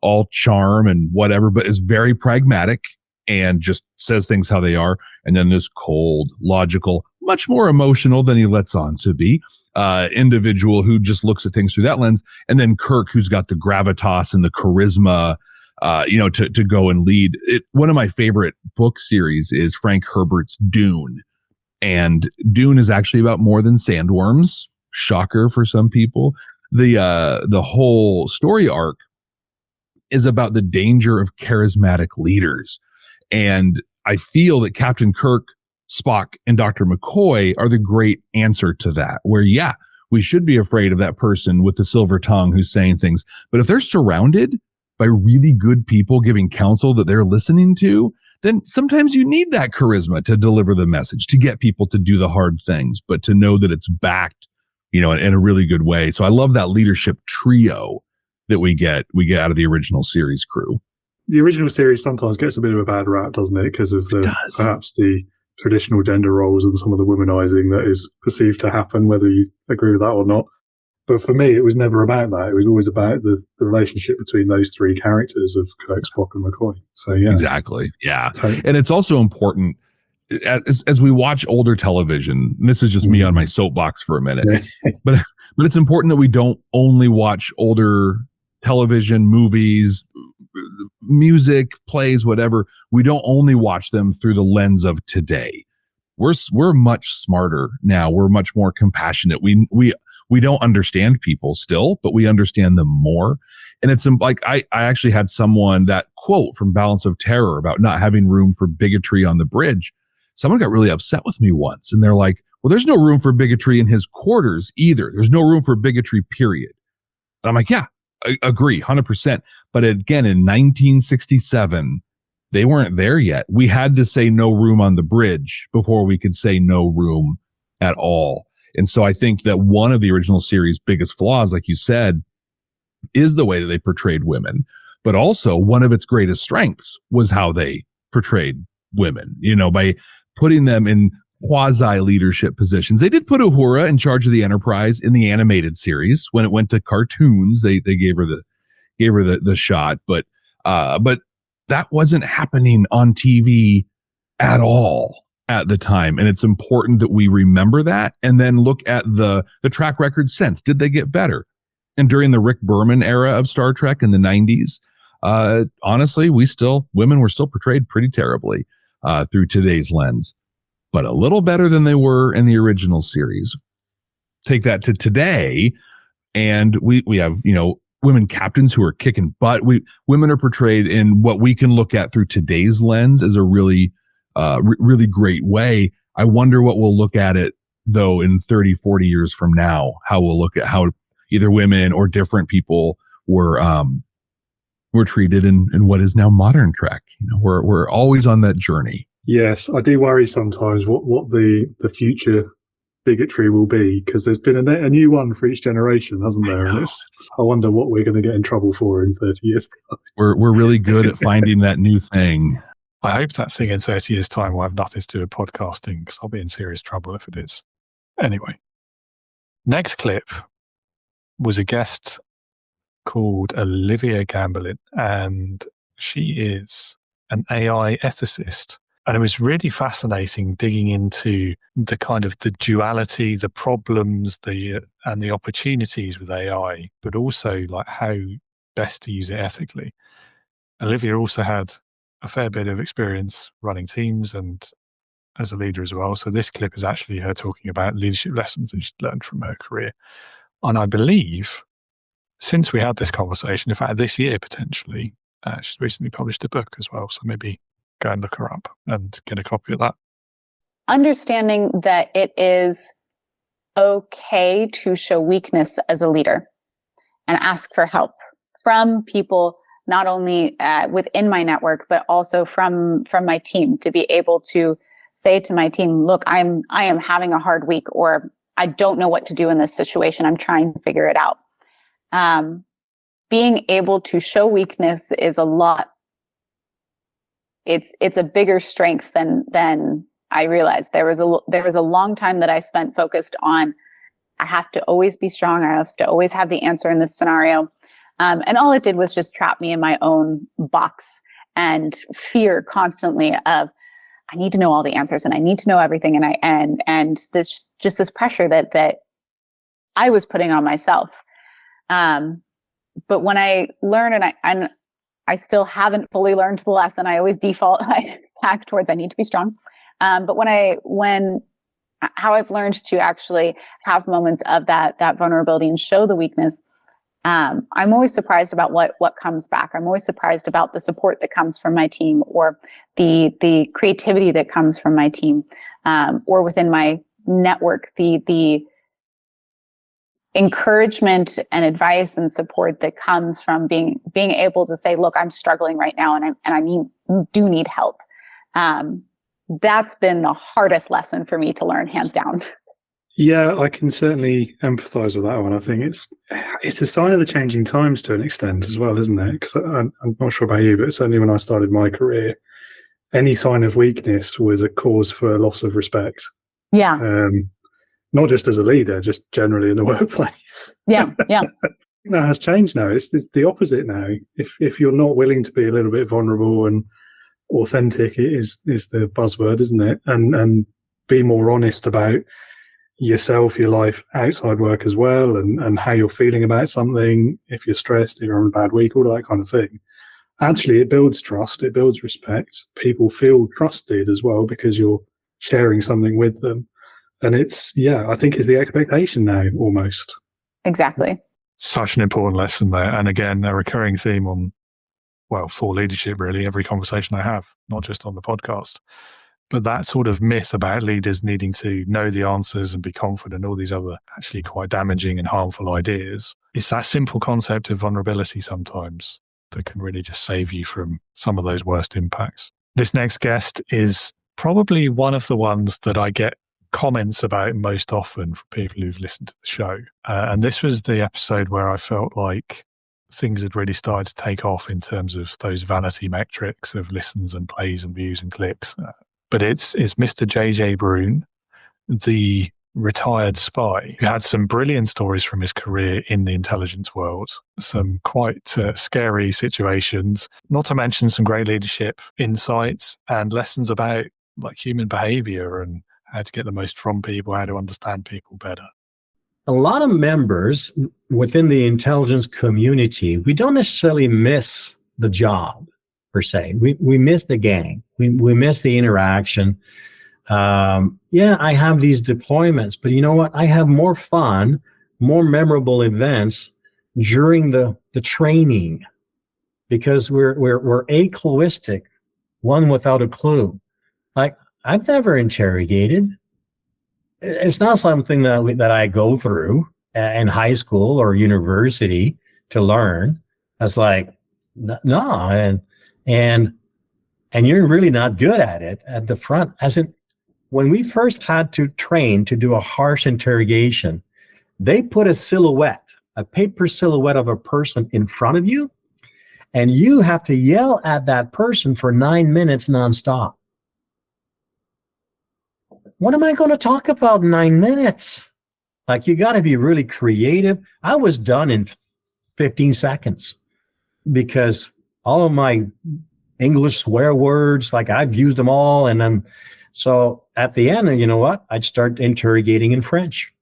all charm and whatever, but is very pragmatic and just says things how they are. And then this cold, logical, much more emotional than he lets on to be, individual who just looks at things through that lens. And then Kirk, who's got the gravitas and the charisma, to go and lead. One of my favorite book series is Frank Herbert's Dune. And Dune is actually about more than sandworms. Shocker for some people. The whole story arc is about the danger of charismatic leaders. And I feel that Captain Kirk, Spock, and Dr. McCoy are the great answer to that, where, yeah, we should be afraid of that person with the silver tongue who's saying things. But if they're surrounded by really good people giving counsel that they're listening to, then sometimes you need that charisma to deliver the message, to get people to do the hard things, but to know that it's backed, in a really good way. So I love that leadership trio that we get out of the original series crew. The original series sometimes gets a bit of a bad rap, doesn't it? Because of perhaps the traditional gender roles and some of the womanizing that is perceived to happen, whether you agree with that or not. But for me, it was never about that. It was always about the relationship between those three characters of Kirk, Spock, and McCoy. So, yeah. Exactly. Yeah. And it's also important as we watch older television, and this is just me on my soapbox for a minute, but it's important that we don't only watch older television, movies, music, plays, whatever. We don't only watch them through the lens of today. We're much smarter now. We're much more compassionate. We don't understand people still, but we understand them more. And it's like, I actually had someone, that quote from Balance of Terror about not having room for bigotry on the bridge. Someone got really upset with me once, and they're like, well, there's no room for bigotry in his quarters either. There's no room for bigotry, period. And I'm like, yeah, I agree 100%. But again, in 1967, they weren't there yet. We had to say no room on the bridge before we could say no room at all. And so I think that one of the original series' biggest flaws, like you said, is the way that they portrayed women. But also one of its greatest strengths was how they portrayed women, by putting them in quasi leadership positions. They did put Uhura in charge of the Enterprise in the animated series. When it went to cartoons, they gave her the shot, but that wasn't happening on TV at all at the time. And it's important that we remember that and then look at the track record since. Did they get better? And during the Rick Berman era of Star Trek in the 90s, honestly, women were still portrayed pretty terribly through today's lens, but a little better than they were in the original series. Take that to today, and we have, women captains who are kicking butt. Women are portrayed in what we can look at through today's lens as a really, really great way. I wonder what we'll look at it, though, in 30, 40 years from now, how we'll look at how either women or different people were treated in what is now modern Trek. We're always on that journey. Yes, I do worry sometimes what the future bigotry will be, because there's been a new one for each generation, hasn't there? And I wonder what we're going to get in trouble for in 30 years. We're really good at finding that new thing. I hope that thing in 30 years' time will have nothing to do with podcasting, because I'll be in serious trouble if it is. Anyway, next clip was a guest called Olivia Gamblin, and she is an AI ethicist. And it was really fascinating digging into the kind of the duality, the problems, and the opportunities with AI, but also like how best to use it ethically. Olivia also had a fair bit of experience running teams and as a leader as well. So this clip is actually her talking about leadership lessons that she'd learned from her career. And I believe since we had this conversation, in fact, this year potentially, she's recently published a book as well. So maybe go and look her up and get a copy of that. Understanding that it is okay to show weakness as a leader and ask for help from people, not only within my network, but also from my team, to be able to say to my team, look, I am having a hard week, or I don't know what to do in this situation. I'm trying to figure it out. Being able to show weakness is a lot. It's a bigger strength than I realized. There was a long time that I spent focused on, I have to always be strong. I have to always have the answer in this scenario. And all it did was just trap me in my own box and fear constantly of, I need to know all the answers and I need to know everything. And this pressure that I was putting on myself. But when I learn, and I still haven't fully learned the lesson, I always default back towards, I need to be strong. But how I've learned to actually have moments of that vulnerability and show the weakness, I'm always surprised about what comes back. I'm always surprised about the support that comes from my team, or the creativity that comes from my team, or within my network, the encouragement and advice and support that comes from being able to say, look, I'm struggling right now and I do need help. That's been the hardest lesson for me to learn, hands down. Yeah, I can certainly empathise with that one. I think it's a sign of the changing times to an extent as well, isn't it? Because I'm not sure about you, but certainly when I started my career, any sign of weakness was a cause for loss of respect. Yeah. Not just as a leader, just generally in the workplace. Yeah. That has changed now. It's the opposite now. If you're not willing to be a little bit vulnerable and authentic, is the buzzword, isn't it? And be more honest about yourself, your life outside work as well, and how you're feeling about something, if you're stressed, if you're having a bad week, all that kind of thing. Actually, it builds trust, it builds respect. People feel trusted as well because you're sharing something with them. And I think it's the expectation now, almost. Exactly. Such an important lesson there. And again, a recurring theme for leadership, really, every conversation I have, not just on the podcast. But that sort of myth about leaders needing to know the answers and be confident, all these other actually quite damaging and harmful ideas, it's that simple concept of vulnerability sometimes that can really just save you from some of those worst impacts. This next guest is probably one of the ones that I get comments about most often from people who've listened to the show. And this was the episode where I felt like things had really started to take off in terms of those vanity metrics of listens and plays and views and clicks. But it's Mr. JJ Brune, the retired spy, who had some brilliant stories from his career in the intelligence world, some quite scary situations, not to mention some great leadership insights and lessons about like human behavior and how to get the most from people, how to understand people better. A lot of members within the intelligence community, we don't necessarily miss the job per se. We miss the gang. We miss the interaction. I have these deployments, but you know what? I have more fun, more memorable events during the training, because we're acluistic, one without a clue. Like, I've never interrogated. It's not something that I go through in high school or university to learn. It's like, no, and you're really not good at it at the front. When we first had to train to do a harsh interrogation, they put a paper silhouette of a person in front of you, and you have to yell at that person for 9 minutes nonstop. What am I going to talk about in 9 minutes? Like, you got to be really creative. I was done in 15 seconds because all of my English swear words, like, I've used them all. And then, so at the end, you know what? I'd start interrogating in French.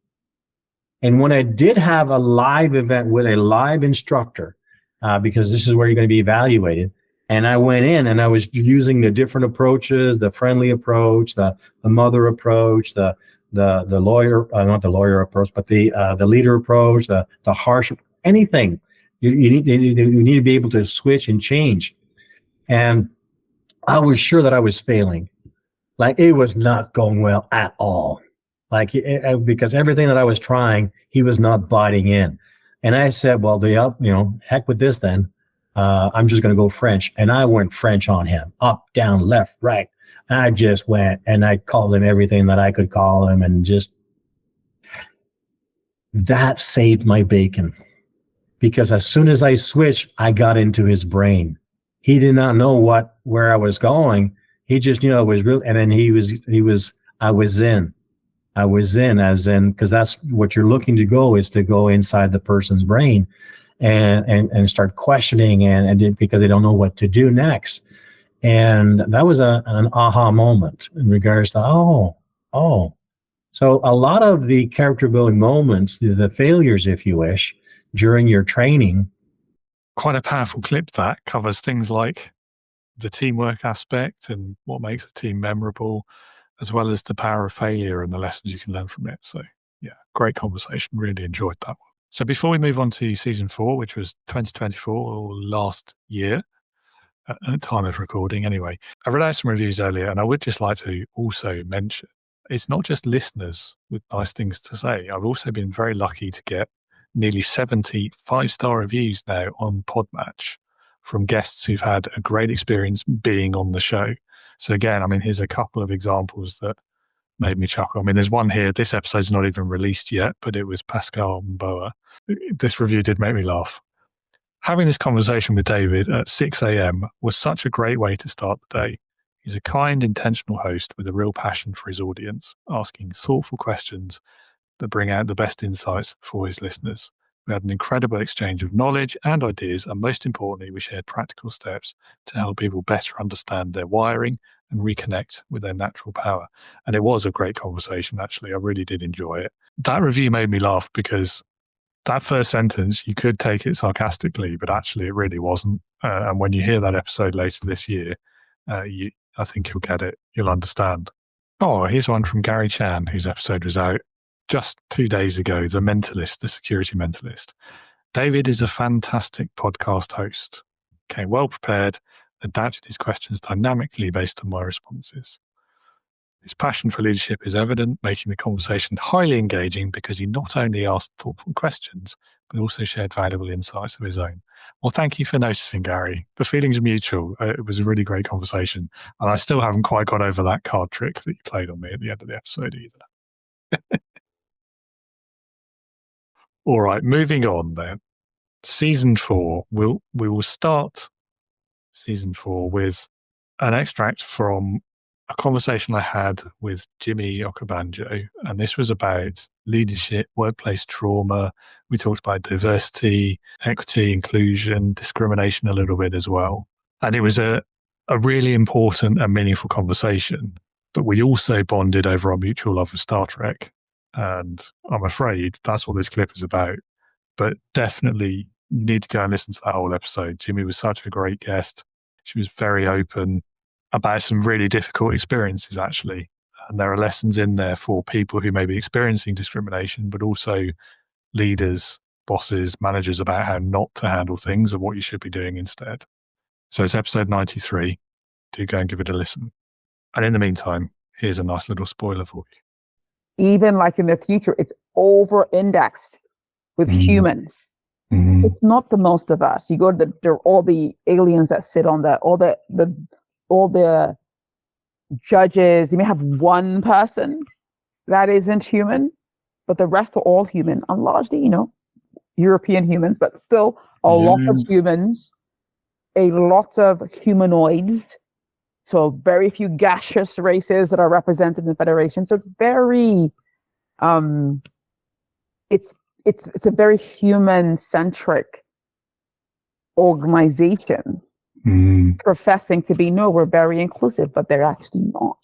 And when I did have a live event with a live instructor, because this is where you're going to be evaluated, And I went in and I was using the different approaches, the friendly approach, the mother approach, the lawyer, not the lawyer approach, but the leader approach, the harsh, anything. You need to be able to switch and change. And I was sure that I was failing. Like, it was not going well at all. Like, because everything that I was trying, he was not biting in. And I said, well, heck with this then. I'm just going to go French. And I went French on him, up, down, left, right. I just went and I called him everything that I could call him, and just that saved my bacon. Because as soon as I switched, I got into his brain. He did not know where I was going. He just knew I was real. And then I was in, as in, because that's what you're looking to go, is to go inside the person's brain and start questioning and because they don't know what to do next. And that was an aha moment in regards to, oh. So a lot of the character building moments, the failures, if you wish, during your training. Quite a powerful clip that covers things like the teamwork aspect and what makes a team memorable, as well as the power of failure and the lessons you can learn from it. So yeah, great conversation. Really enjoyed that one. So before we move on to season 4, which was 2024, or last year at time of recording anyway, I read out some reviews earlier, and I would just like to also mention, it's not just listeners with nice things to say. I've also been very lucky to get nearly 70 5-star reviews now on Podmatch from guests who've had a great experience being on the show. So again, I mean, here's a couple of examples that made me chuckle. I mean, there's one here, this episode's not even released yet, but it was Pascal Mboa. This review did make me laugh. Having this conversation with David at 6 a.m. was such a great way to start the day. He's a kind, intentional host with a real passion for his audience, asking thoughtful questions that bring out the best insights for his listeners. We had an incredible exchange of knowledge and ideas, and most importantly, we shared practical steps to help people better understand their wiring and reconnect with their natural power. And it was a great conversation, actually. I really did enjoy it. That review made me laugh because that first sentence, you could take it sarcastically, but actually it really wasn't. And when you hear that episode later this year, I think you'll get it. You'll understand. Oh, here's one from Gary Chan, whose episode was out just 2 days ago, The Mentalist, the Security Mentalist. David is a fantastic podcast host. Came well prepared, adapted his questions dynamically based on my responses. His passion for leadership is evident, making the conversation highly engaging because he not only asked thoughtful questions, but also shared valuable insights of his own. Well, thank you for noticing, Gary. The feeling's mutual. It was a really great conversation. And I still haven't quite got over that card trick that you played on me at the end of the episode either. All right, moving on then. Season 4. We will start season 4 with an extract from a conversation I had with Jimmy Okabanjo, and this was about leadership, workplace trauma. We talked about diversity, equity, inclusion, discrimination a little bit as well. And it was a really important and meaningful conversation. But we also bonded over our mutual love of Star Trek. And I'm afraid that's what this clip is about. But definitely you need to go and listen to that whole episode. Jimmy was such a great guest. She was very open about some really difficult experiences, actually. And there are lessons in there for people who may be experiencing discrimination, but also leaders, bosses, managers, about how not to handle things and what you should be doing instead. So it's episode 93. Do go and give it a listen. And in the meantime, here's a nice little spoiler for you. Even like in the future, it's over-indexed with humans. Mm-hmm. It's not the most of us. You go to all the aliens that sit on all the judges. You may have one person that isn't human, but the rest are all human. And largely, European humans, but still a lot of humans, a lot of humanoids. So very few gaseous races that are represented in the Federation. So it's very, it's a very human-centric organization, professing to be, no, we're very inclusive, but they're actually not.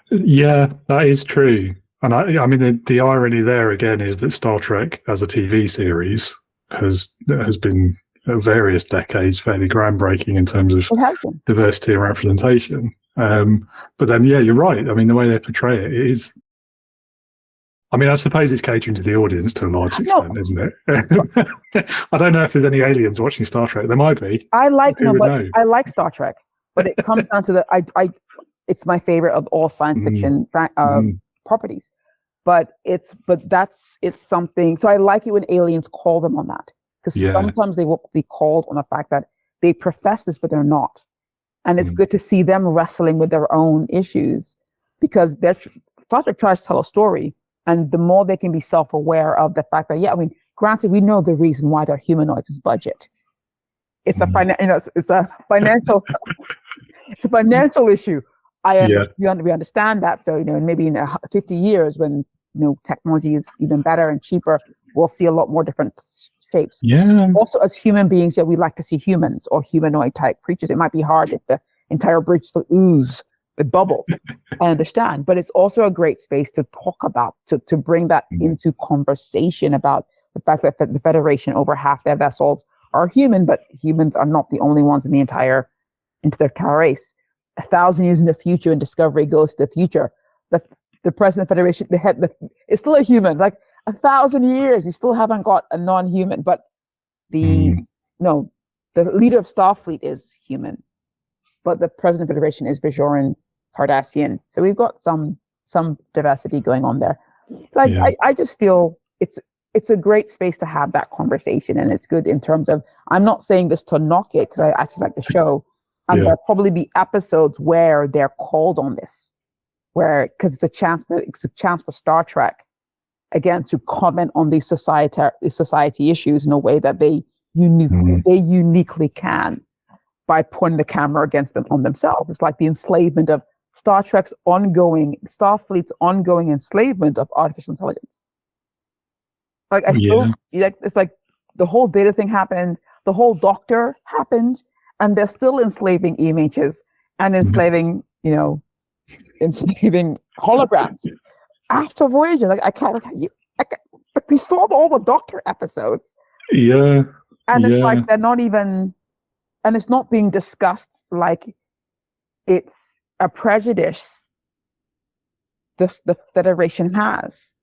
Yeah, that is true. And I mean, the irony there again is that Star Trek as a TV series has been various decades fairly groundbreaking in terms of It has been. diversity and representation. But then, yeah, you're right. I mean, the way they portray it is. I mean, I suppose it's catering to the audience to a large extent, isn't it? I don't know if there's any aliens watching Star Trek. There might be. I like Who would know? I like Star Trek, but it comes down to it's my favorite of all science fiction properties. But it's something. So I like it when aliens call them on that, because sometimes they will be called on the fact that they profess this, but they're not. And it's good to see them wrestling with their own issues, because Star Trek tries to tell a story. And the more they can be self-aware of the fact that, I mean, granted, we know the reason why they're humanoids is budget. It's a financial, it's a financial issue. We understand that. So, maybe in 50 years, when technology is even better and cheaper, we'll see a lot more different shapes. Yeah. Also, as human beings, we like to see humans or humanoid type creatures. It might be hard if the entire bridge is ooze with bubbles. I understand, but it's also a great space to talk about, to bring that into conversation about the fact that the Federation, over half their vessels are human, but humans are not the only ones in the entire race. 1,000 years in the future, and Discovery goes to the future. The president of the Federation, the head, is still a human. Like 1,000 years, you still haven't got a non-human. But the leader of Starfleet is human, but the president of the Federation is Bajoran Cardassian. So we've got some diversity going on there. So I just feel it's a great space to have that conversation, and it's good in terms of, I'm not saying this to knock it, because I actually like the show. There'll probably be episodes where they're called on this, because it's a chance for Star Trek, again, to comment on these society issues in a way that they uniquely can, by putting the camera against them on themselves. It's like the enslavement of Starfleet's ongoing enslavement of artificial intelligence. Like it's like the whole data thing happened, the whole Doctor happened, and they're still enslaving images and enslaving holograms after Voyager. Like we saw all the Doctor episodes. Yeah. And it's like they're not even, and it's not being discussed like it's a prejudice the Federation has.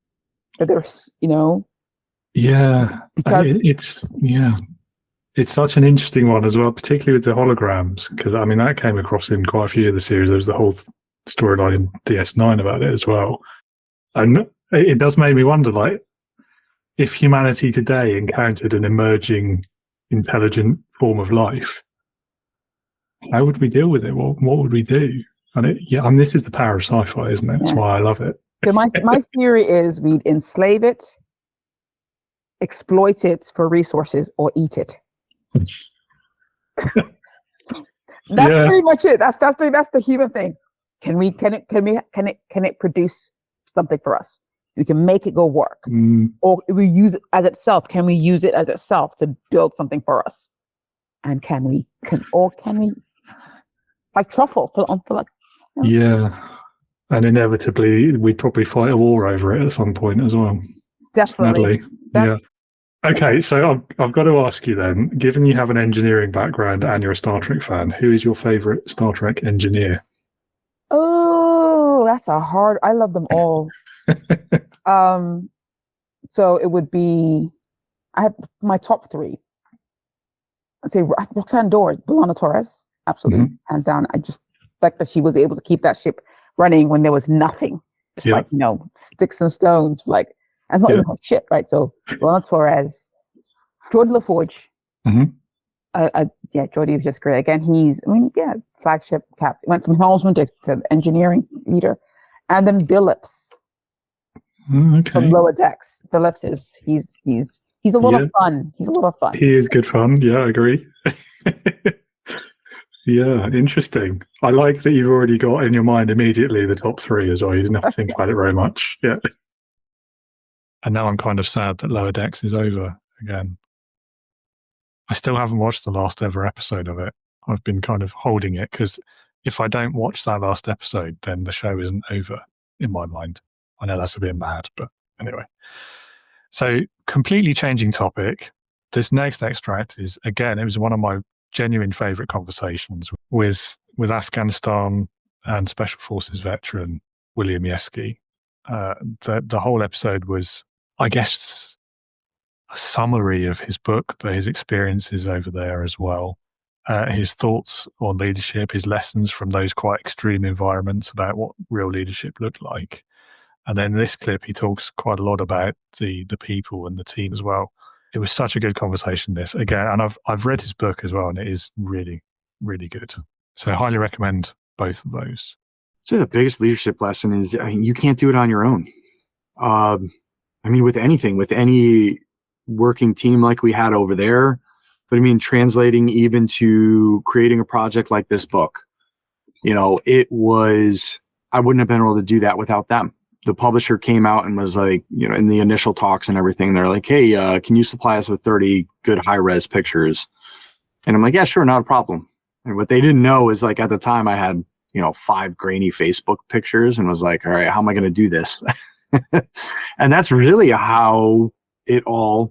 That there's, because it's such an interesting one as well, particularly with the holograms, because I mean that came across in quite a few of the series. There was the whole storyline in DS9 about it as well, and it does make me wonder, like, if humanity today encountered an emerging intelligent form of life, how would we deal with it? What would we do? And this is the power of sci-fi, isn't it? That's why I love it. So my theory is we'd enslave it, exploit it for resources, or eat it. That's pretty much it. That's the human thing. Can it produce something for us? We can make it go work, or we use it as itself. Can we use it as itself to build something for us? And can we like truffle and inevitably we'd probably fight a war over it at some point as well. Definitely. Okay, so I've got to ask you then, given you have an engineering background and you're a Star Trek fan, who is your favorite Star Trek engineer? Oh, that's I love them all. So it would be, I have my top three. I'd say Roxanne Dord, B'Elanna Torres, absolutely, hands down. I just like that she was able to keep that ship running when there was nothing. Just like, sticks and stones, like, and not even her ship, right? So B'Elanna Torres, Jordan LaForge. Jordy was just great. Again, flagship captain. Went from helmsman to engineering leader. And then Billups from Lower Decks. Billups he's a lot of fun. He's a lot of fun. He is good fun. Yeah, I agree. Yeah, interesting. I like that you've already got in your mind immediately the top three as well. You didn't have to think about it very much. Yeah. And now I'm kind of sad that Lower Decks is over again. I still haven't watched the last ever episode of it. I've been kind of holding it because if I don't watch that last episode, then the show isn't over in my mind. I know that's a bit mad, but anyway. So completely changing topic. This next extract is, again, it was one of my genuine favorite conversations with Afghanistan and Special Forces veteran William Yeski. The whole episode was, I guess, a summary of his book, but his experiences over there as well. His thoughts on leadership, his lessons from those quite extreme environments about what real leadership looked like. And then this clip, he talks quite a lot about the people and the team as well. It was such a good conversation, this. Again, and I've read his book as well, and it is really, really good. So I highly recommend both of those. So the biggest leadership lesson is, I mean, you can't do it on your own. I mean, with anything, with any working team like we had over there, but I mean, translating even to creating a project like this book, you know, I wouldn't have been able to do that without them. The publisher came out and was like, you know, in the initial talks and everything, they're like, hey, can you supply us with 30 good high res pictures? And I'm like, yeah, sure. Not a problem. And what they didn't know is, like, at the time I had, you know, 5 grainy Facebook pictures and was like, all right, how am I going to do this? And that's really how it all,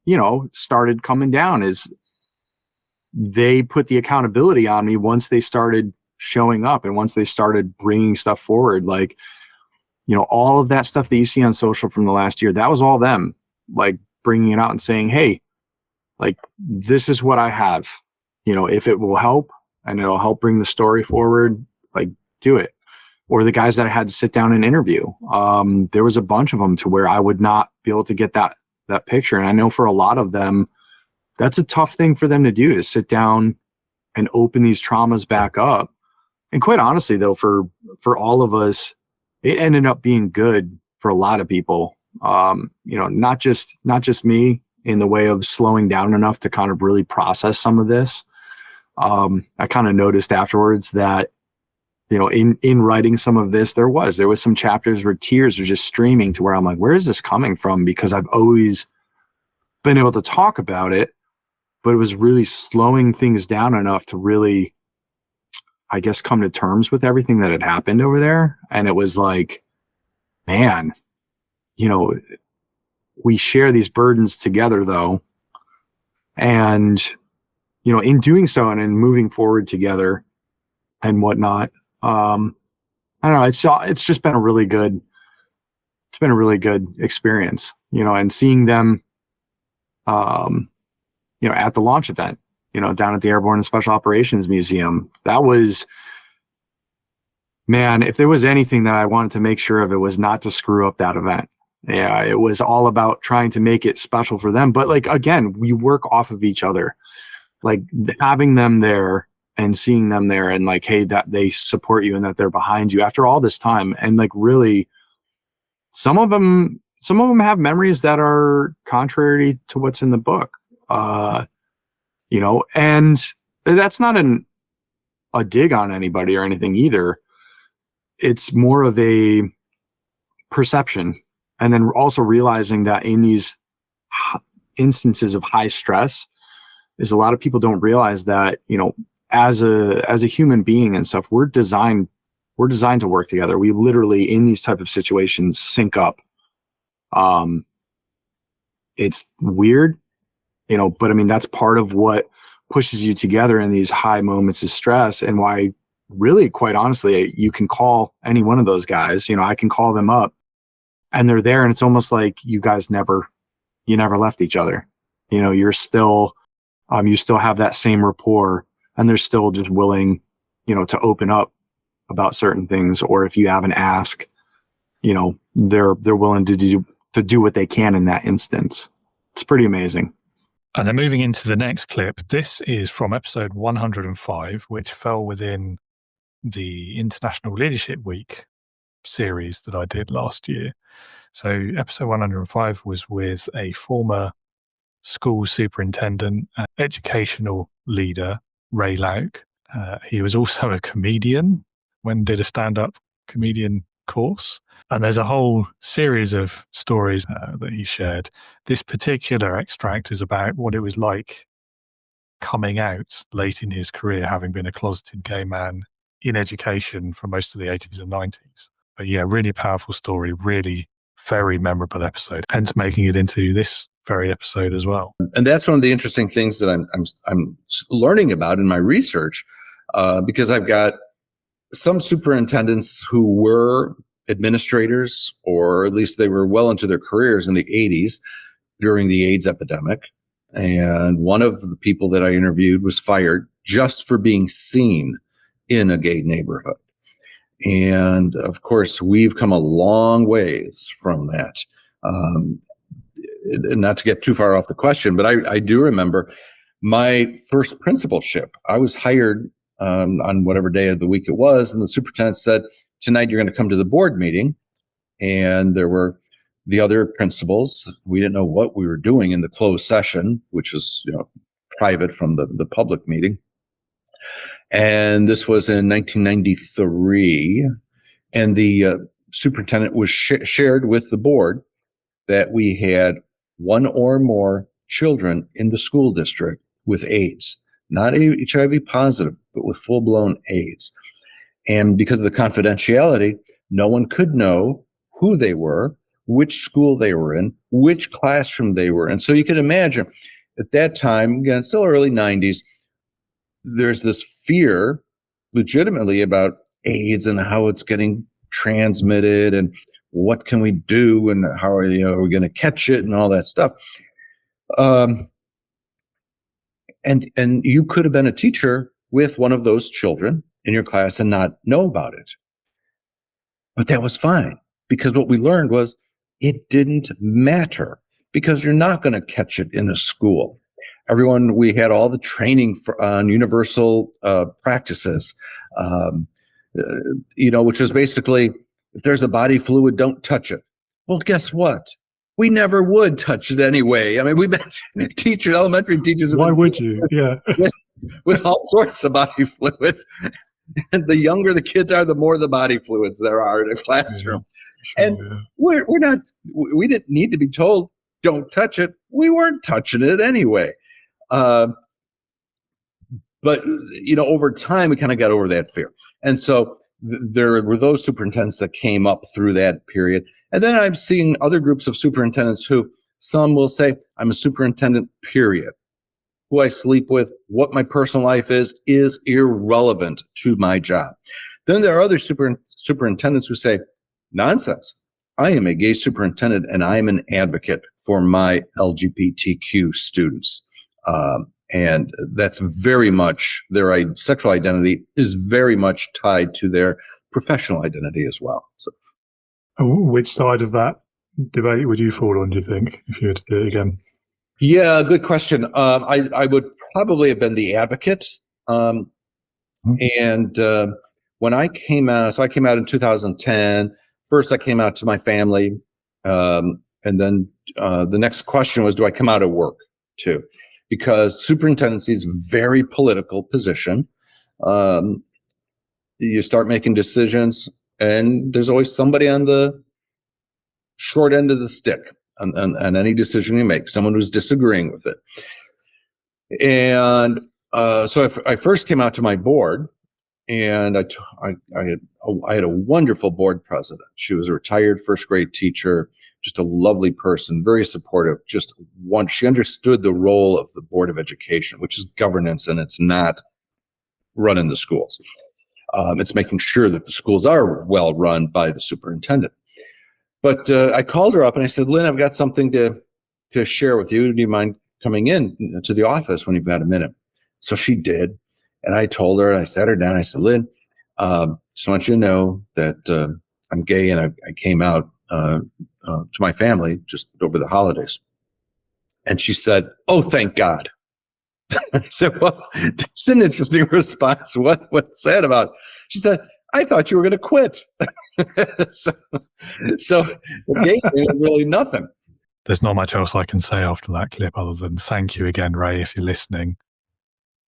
you know, started coming down, is they put the accountability on me once they started showing up and once they started bringing stuff forward. Like, you know, all of that stuff that you see on social from the last year, that was all them, like, bringing it out and saying, hey, like, this is what I have, you know, if it will help and it'll help bring the story forward, like, do it. Or the guys that I had to sit down and interview. There was a bunch of them to where I would not be able to get that picture. And I know for a lot of them, that's a tough thing for them to do, is sit down and open these traumas back up. And quite honestly, though, for all of us, it ended up being good for a lot of people. You know, not just me, in the way of slowing down enough to kind of really process some of this. I kind of noticed afterwards that, you know, in writing some of this, there was some chapters where tears are just streaming, to where I'm like, where is this coming from? Because I've always been able to talk about it, but it was really slowing things down enough to really, I guess, come to terms with everything that had happened over there. And it was like, man, you know, we share these burdens together, though. And, you know, in doing so and in moving forward together and whatnot, I don't know, it's just been a really good experience, you know, and seeing them, you know, at the launch event, you know, down at the Airborne and Special Operations Museum. That was, man, if there was anything that I wanted to make sure of, it was not to screw up that event. Yeah, it was all about trying to make it special for them. But, like, again, we work off of each other, like, having them there and seeing them there and, like, hey, that they support you and that they're behind you after all this time. And, like, really, some of them have memories that are contrary to what's in the book. You know, and that's not a dig on anybody or anything either. It's more of a perception. And then also realizing that in these instances of high stress, is a lot of people don't realize that, you know, as a human being and stuff, we're designed to work together. We literally, in these type of situations, sync up. It's weird, you know, but I mean, that's part of what pushes you together in these high moments of stress, and why, really, quite honestly, you can call any one of those guys. You know, I can call them up and they're there, and it's almost like you guys never left each other. You know, you're still, you still have that same rapport, and they're still just willing, you know, to open up about certain things. Or if you have an ask, you know, they're willing to do what they can in that instance. It's pretty amazing. And then moving into the next clip, this is from episode 105, which fell within the International Leadership Week series that I did last year. So episode 105 was with a former school superintendent, educational leader, Ray Lauk. He was also a comedian, did a stand-up comedian course. And there's a whole series of stories that he shared. This particular extract is about what it was like coming out late in his career, having been a closeted gay man in education for most of the 80s and 90s. But yeah, really powerful story, really very memorable episode, hence making it into this very episode as well. And that's one of the interesting things that I'm learning about in my research, because I've got some superintendents who were administrators, or at least they were well into their careers in the 80s during the AIDS epidemic. And one of the people that I interviewed was fired just for being seen in a gay neighborhood. And of course, we've come a long ways from that. And not to get too far off the question, but I do remember my first principalship. I was hired on whatever day of the week it was, and the superintendent said, "Tonight you're going to come to the board meeting." And there were the other principals. We didn't know what we were doing in the closed session, which was private from the public meeting. And this was in 1993. And the superintendent was shared with the board that we had one or more children in the school district with AIDS, not HIV positive, but with full-blown AIDS. And because of the confidentiality, no one could know who they were, which school they were in, which classroom they were in. So you can imagine at that time, again, still early 90s, there's this fear legitimately about AIDS and how it's getting transmitted and what can we do and how are we going to catch it and all that stuff. And you could have been a teacher with one of those children in your class and not know about it. But that was fine, because what we learned was it didn't matter, because you're not going to catch it in a school. We had all the training on universal practices, which was basically, if there's a body fluid, don't touch it. Well, guess what? We never would touch it anyway. I mean, we've been teachers, elementary teachers. Why would you? Yeah. with all sorts of body fluids. And the younger the kids are, the more the body fluids there are in a classroom. Yeah, sure, and we didn't need to be told, don't touch it. We weren't touching it anyway. But, over time, we kind of got over that fear. And so there were those superintendents that came up through that period. And then I'm seeing other groups of superintendents who some will say, I'm a superintendent, period. Who I sleep with, what my personal life is irrelevant to my job. Then there are other superintendents who say, nonsense. I am a gay superintendent and I am an advocate for my LGBTQ students. And that's very much their sexual identity is very much tied to their professional identity as well. So, which side of that debate would you fall on, do you think, if you were to do it again? Yeah, good question. I would probably have been the advocate. And when I came out, so I came out in 2010. First, I came out to my family. And then the next question was, do I come out at work too? Because superintendency is a very political position. You start making decisions, and there's always somebody on the short end of the stick on any decision you make, someone who's disagreeing with it. And so I first came out to my board, and I had a wonderful board president. She was a retired first grade teacher, just a lovely person, very supportive. She understood the role of the Board of Education, which is governance, and it's not running the schools. It's making sure that the schools are well run by the superintendent. But I called her up and I said, Lynn, I've got something to share with you. Do you mind coming in to the office when you've got a minute? So she did. And I told her, and I sat her down. I said, Lynn, just want you to know that I'm gay, and I came out to my family just over the holidays. And she said, oh, thank God. I said, well, it's an interesting response. What's that about? She said, I thought you were going to quit. so the gay thing is really nothing. There's not much else I can say after that clip other than thank you again, Ray, if you're listening,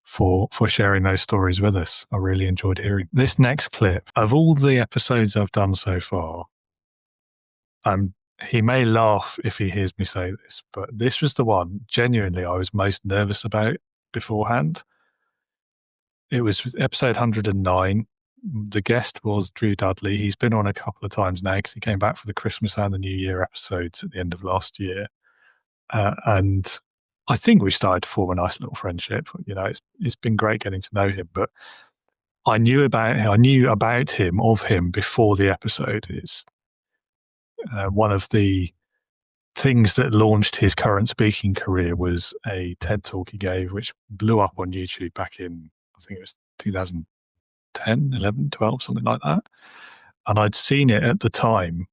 for sharing those stories with us. I really enjoyed hearing this next clip. Of all the episodes I've done so far, he may laugh if he hears me say this, but this was the one genuinely I was most nervous about beforehand. It was episode 109. The guest was Drew Dudley. He's been on a couple of times now because he came back for the Christmas and the New Year episodes at the end of last year. And I think we started to form a nice little friendship. You know, it's been great getting to know him, but I knew about him before the episode. It's one of the things that launched his current speaking career was a TED talk he gave, which blew up on YouTube back in, I think it was 2010, 11, 12, something like that. And I'd seen it at the time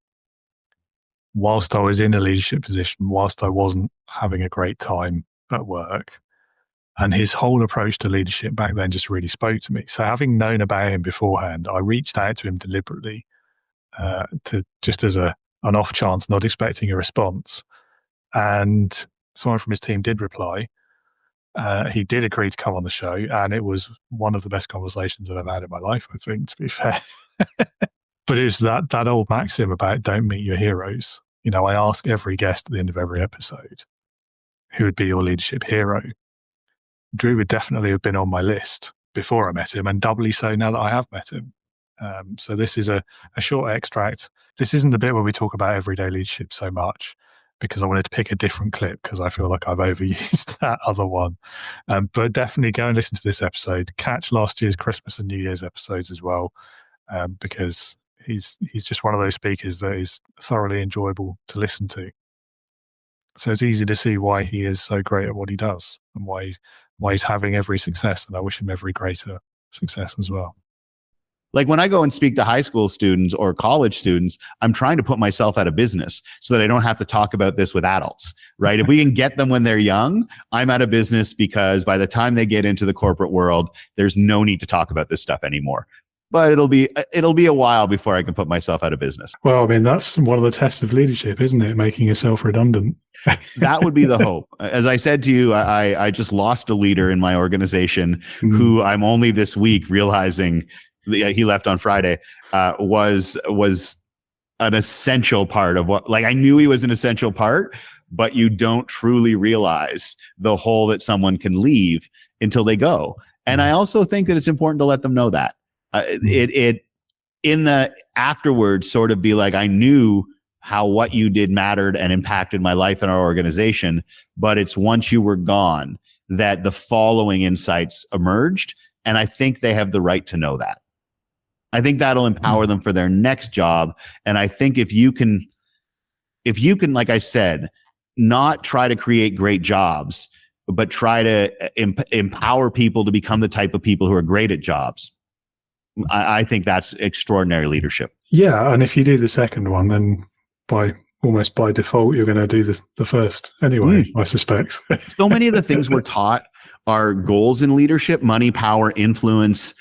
whilst I was in a leadership position, whilst I wasn't having a great time at work. And his whole approach to leadership back then just really spoke to me. So having known about him beforehand, I reached out to him deliberately to just as an off chance, not expecting a response. And someone from his team did reply. He did agree to come on the show, and it was one of the best conversations that I've had in my life, I think, to be fair. But it was that old maxim about don't meet your heroes. You know, I ask every guest at the end of every episode, who would be your leadership hero? Drew would definitely have been on my list before I met him, and doubly so now that I have met him. So this is a short extract. This isn't the bit where we talk about everyday leadership so much, because I wanted to pick a different clip because I feel like I've overused that other one. But definitely go and listen to this episode. Catch last year's Christmas and New Year's episodes as well, because he's just one of those speakers that is thoroughly enjoyable to listen to. So it's easy to see why he is so great at what he does and why he's having every success. And I wish him every greater success as well. Like when I go and speak to high school students or college students, I'm trying to put myself out of business so that I don't have to talk about this with adults, right? If we can get them when they're young, I'm out of business because by the time they get into the corporate world, there's no need to talk about this stuff anymore. But it'll be a while before I can put myself out of business. Well, I mean, that's one of the tests of leadership, isn't it? Making yourself redundant. That would be the hope. As I said to you, I just lost a leader in my organization who I'm only this week realizing he left on Friday, was an essential part of what, like I knew he was an essential part, but you don't truly realize the hole that someone can leave until they go. And I also think that it's important to let them know that. It in the afterwards sort of be like, I knew how what you did mattered and impacted my life and our organization, but it's once you were gone that the following insights emerged. And I think they have the right to know that. I think that'll empower them for their next job. And I think if you can, like I said, not try to create great jobs, but try to empower people to become the type of people who are great at jobs, I think that's extraordinary leadership. Yeah, and if you do the second one, then almost by default, you're going to do the first anyway, I suspect. So many of the things we're taught are goals in leadership: money, power, influence,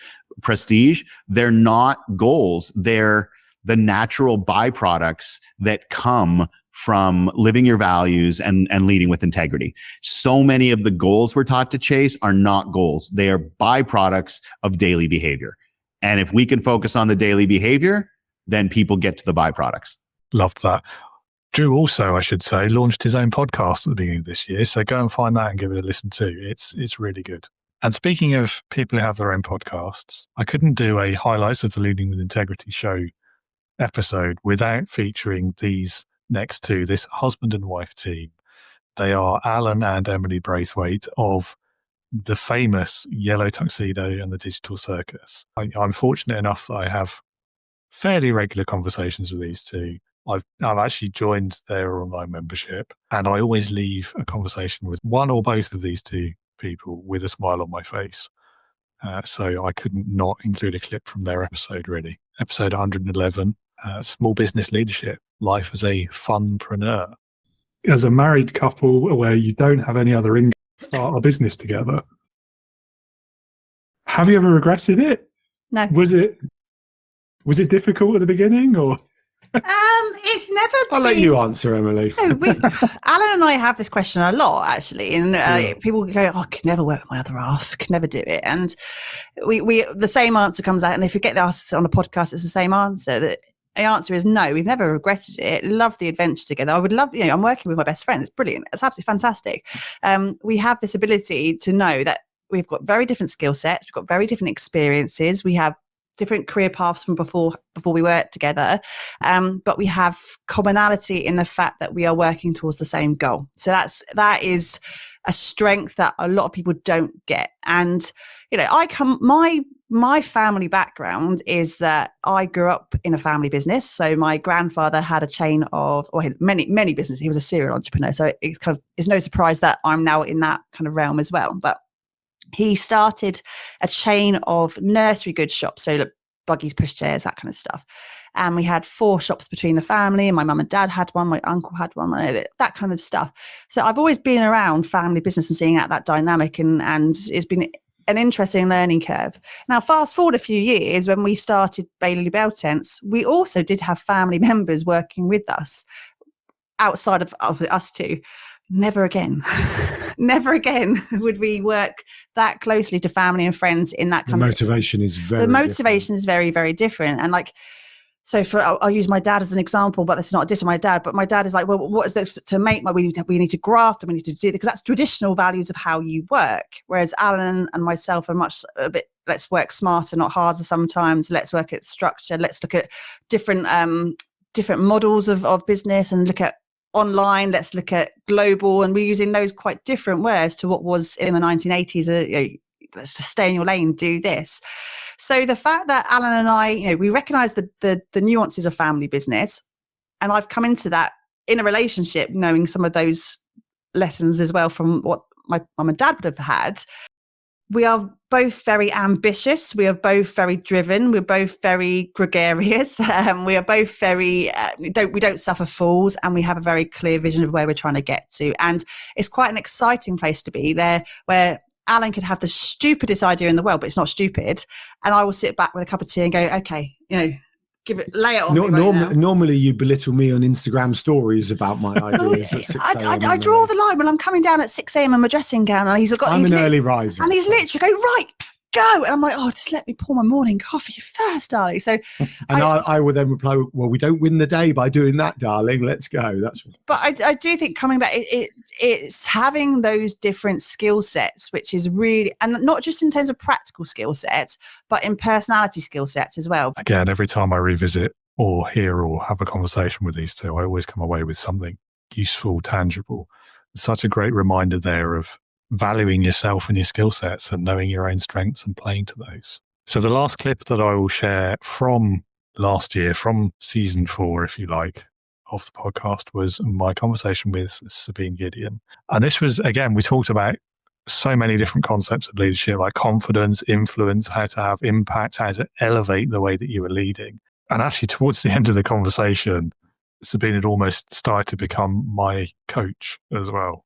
prestige. They're not goals. They're the natural byproducts that come from living your values and leading with integrity. So many of the goals we're taught to chase are not goals. They are byproducts of daily behavior. And if we can focus on the daily behavior, then people get to the byproducts. Loved that. Drew also, I should say, launched his own podcast at the beginning of this year. So go and find that and give it a listen too. It's really good. And speaking of people who have their own podcasts, I couldn't do a highlights of the Leading with Integrity show episode without featuring these next two, this husband and wife team. They are Alan and Emily Braithwaite of the famous Yellow Tuxedo and the Digital Circus. I'm fortunate enough that I have fairly regular conversations with these two. I've actually joined their online membership, and I always leave a conversation with one or both of these two people with a smile on my face. So I couldn't not include a clip from their episode, really. Episode 111, Small Business Leadership, Life as a Funpreneur. As a married couple where you don't have any other income, start a business together. Have you ever regretted it? No. Was it difficult at the beginning, or? It's never. I'll let you answer, Emily. No, Alan and I have this question a lot, actually, and people go, "Oh, I could never work with my other half, could never do it," and we the same answer comes out, and if you get asked on a podcast, it's the same answer. The answer is no. We've never regretted it. Love the adventure together. I would love, I'm working with my best friend. It's brilliant. It's absolutely fantastic. We have this ability to know that we've got very different skill sets. We've got very different experiences. We have different career paths from before we worked together, but we have commonality in the fact that we are working towards the same goal. So that is a strength that a lot of people don't get. And my family background is that I grew up in a family business. So my grandfather had a chain of, or many businesses. He was a serial entrepreneur. So it's no surprise that I'm now in that kind of realm as well. But he started a chain of nursery goods shops. So buggies, pushchairs, that kind of stuff. And we had 4 shops between the family. And my mum and dad had one, my uncle had one, that kind of stuff. So I've always been around family business and seeing out that dynamic, and it's been an interesting learning curve. Now, fast forward a few years, when we started Bailey Bell Tents, we also did have family members working with us outside of us two. Never again. Never again would we work that closely to family and friends in that kind of... The motivation is very, very different. And so I'll use my dad as an example, but this is not a diss on my dad, but my dad is like, well, what is this to make? We need to graft and we need to do this, because that's traditional values of how you work. Whereas Alan and myself are a bit, let's work smarter, not harder sometimes. Let's work at structure. Let's look at different models of business and look at online. Let's look at global. And we're using those quite different words to what was in the 1980s, let's just stay in your lane, do this. So the fact that Alan and I, we recognize the nuances of family business, and I've come into that in a relationship knowing some of those lessons as well from what my mum and dad would have had. We are both very ambitious. We are both very driven. We're both very gregarious. We are both very, we don't suffer fools, and we have a very clear vision of where we're trying to get to. And it's quite an exciting place to be there, where Alan could have the stupidest idea in the world, but it's not stupid. And I will sit back with a cup of tea and go, okay, lay it on me right now. Normally you belittle me on Instagram stories about my ideas at 6 a.m. I draw the line when I'm coming down at 6 a.m. in my dressing gown, and I'm an early riser. And he's literally go, right, go. And I'm like, oh, just let me pour my morning coffee first, darling. So, and I will then reply, well, we don't win the day by doing that, darling. Let's go. But I do think coming back, it's having those different skill sets, which is really, and not just in terms of practical skill sets, but in personality skill sets as well. Again, every time I revisit or hear or have a conversation with these two, I always come away with something useful, tangible. Such a great reminder there of valuing yourself and your skill sets and knowing your own strengths and playing to those. So the last clip that I will share from last year, from season 4, if you like, of the podcast, was my conversation with Sabine Gideon. And this was, again, we talked about so many different concepts of leadership, like confidence, influence, how to have impact, how to elevate the way that you were leading. And actually, towards the end of the conversation, Sabine had almost started to become my coach as well.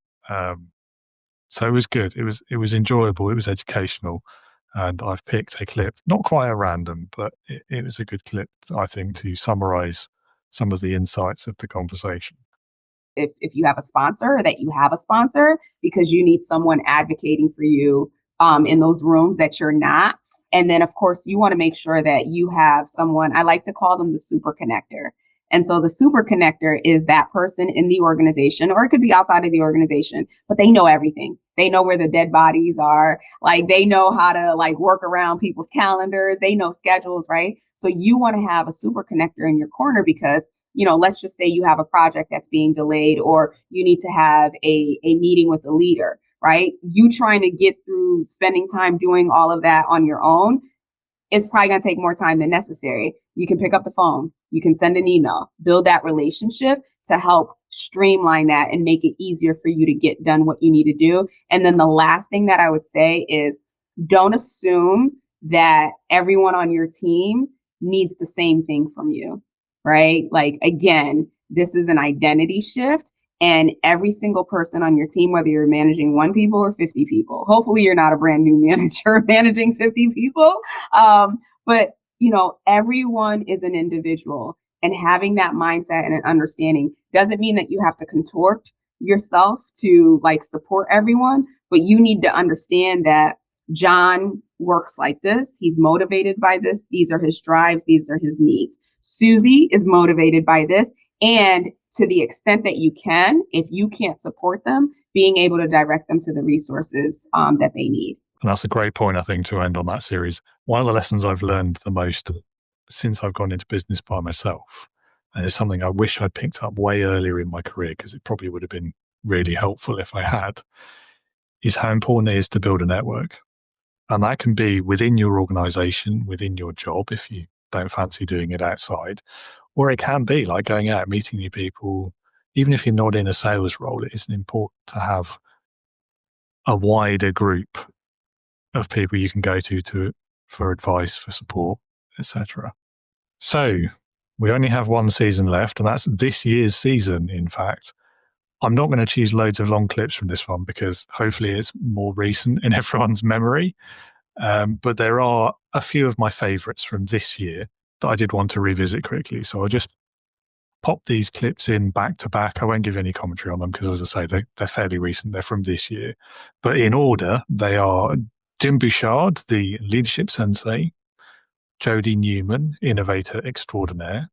So it was good. It was enjoyable. It was educational. And I've picked a clip, not quite at random, but it was a good clip, I think, to summarize some of the insights of the conversation. If you have a sponsor, that you have a sponsor, because you need someone advocating for you in those rooms that you're not. And then, of course, you want to make sure that you have someone, I like to call them the super connector. And so the super connector is that person in the organization, or it could be outside of the organization, but they know everything. They know where the dead bodies are. Like, they know how to work around people's calendars. They know schedules, right? So you want to have a super connector in your corner because, let's just say you have a project that's being delayed, or you need to have a meeting with a leader, right? You trying to get through spending time doing all of that on your own, it's probably going to take more time than necessary. You can pick up the phone. You can send an email, build that relationship to help streamline that and make it easier for you to get done what you need to do. And then the last thing that I would say is, don't assume that everyone on your team needs the same thing from you, right? Again, this is an identity shift. And every single person on your team, whether you're managing 1 people or 50 people, hopefully you're not a brand new manager managing 50 people. But everyone is an individual, and having that mindset and an understanding doesn't mean that you have to contort yourself to support everyone, but you need to understand that John works like this. He's motivated by this. These are his drives. These are his needs. Susie is motivated by this. And to the extent that you can, if you can't support them, being able to direct them to the resources that they need. And that's a great point, I think, to end on that series. One of the lessons I've learned the most since I've gone into business by myself, and it's something I wish I'd picked up way earlier in my career, because it probably would have been really helpful if I had, is how important it is to build a network. And that can be within your organization, within your job, if you don't fancy doing it outside, or it can be like going out, meeting new people. Even if you're not in a sales role, it is important to have a wider group of people you can go to for advice, for support, etc. So we only have one season left, and that's this year's season, in fact. I'm not going to choose loads of long clips from this one because hopefully it's more recent in everyone's memory. But there are a few of my favorites from this year that I did want to revisit quickly. So I'll just pop these clips in back to back. I won't give any commentary on them because, as I say, they're fairly recent. They're from this year. But in order, they are Jim Bouchard, the leadership sensei, Jody Newman, innovator extraordinaire,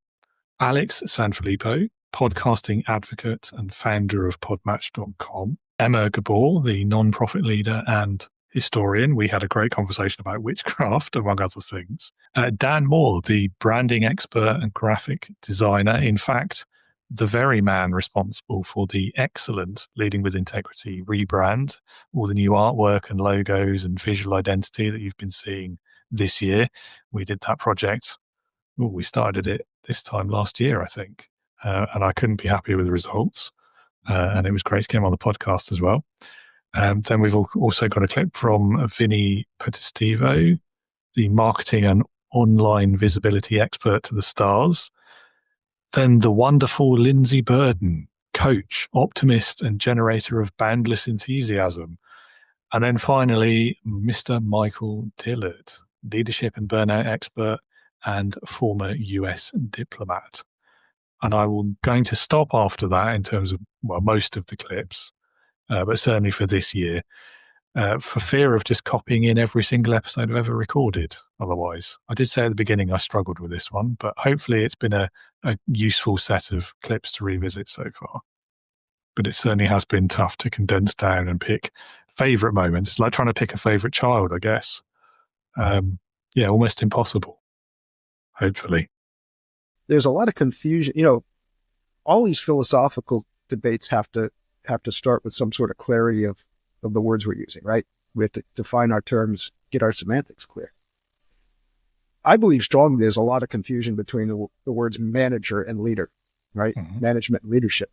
Alex Sanfilippo, podcasting advocate and founder of podmatch.com, Emma Gabor, the non-profit leader and historian. We had a great conversation about witchcraft, among other things. Dan Moore, the branding expert and graphic designer. In fact, the very man responsible for the excellent Leading with Integrity rebrand, all the new artwork and logos and visual identity that you've been seeing this year. We did that project. We started it this time last year, I think. And I couldn't be happier with the results. And it was great to get him on the podcast as well. Then we've also got a clip from Vinny Potestivo, the marketing and online visibility expert to the stars. Then the wonderful Lindsay Burden, coach, optimist, and generator of boundless enthusiasm. And then finally, Mr. Michael Dillard, leadership and burnout expert and former US diplomat. And I will going to stop after that in terms of, well, most of the clips, but certainly for this year, for fear of just copying in every single episode I've ever recorded. Otherwise, I did say at the beginning I struggled with this one, but hopefully it's been a useful set of clips to revisit so far. But it certainly has been tough to condense down and pick favorite moments. It's like trying to pick a favorite child, I guess. Yeah, almost impossible, hopefully. There's a lot of confusion. All these philosophical debates have to start with some sort of clarity of the words we're using, right? We have to define our terms, get our semantics clear. I believe strongly there's a lot of confusion between the words manager and leader, right? Mm-hmm. Management and leadership.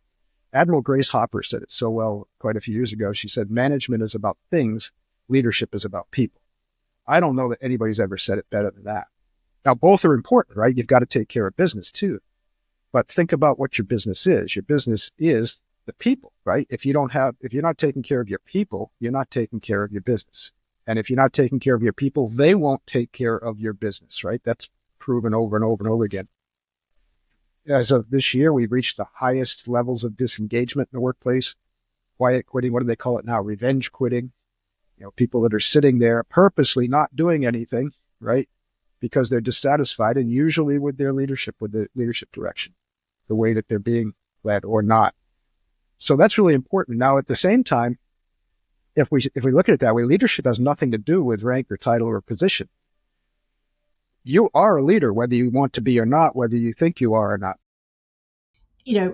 Admiral Grace Hopper said it so well quite a few years ago. She said, management is about things, leadership is about people. I don't know that anybody's ever said it better than that. Now, both are important, right? You've got to take care of business too. But think about what your business is. Your business is the people, right? If you're not taking care of your people, you're not taking care of your business. And if you're not taking care of your people, they won't take care of your business, right? That's proven over and over and over again. As of this year, we've reached the highest levels of disengagement in the workplace. Quiet quitting, what do they call it now? Revenge quitting. People that are sitting there purposely not doing anything, right? Because they're dissatisfied, and usually with their leadership, with the leadership direction, the way that they're being led or not. So that's really important. Now, at the same time, if we look at it that way, leadership has nothing to do with rank or title or position. You are a leader, whether you want to be or not, whether you think you are or not.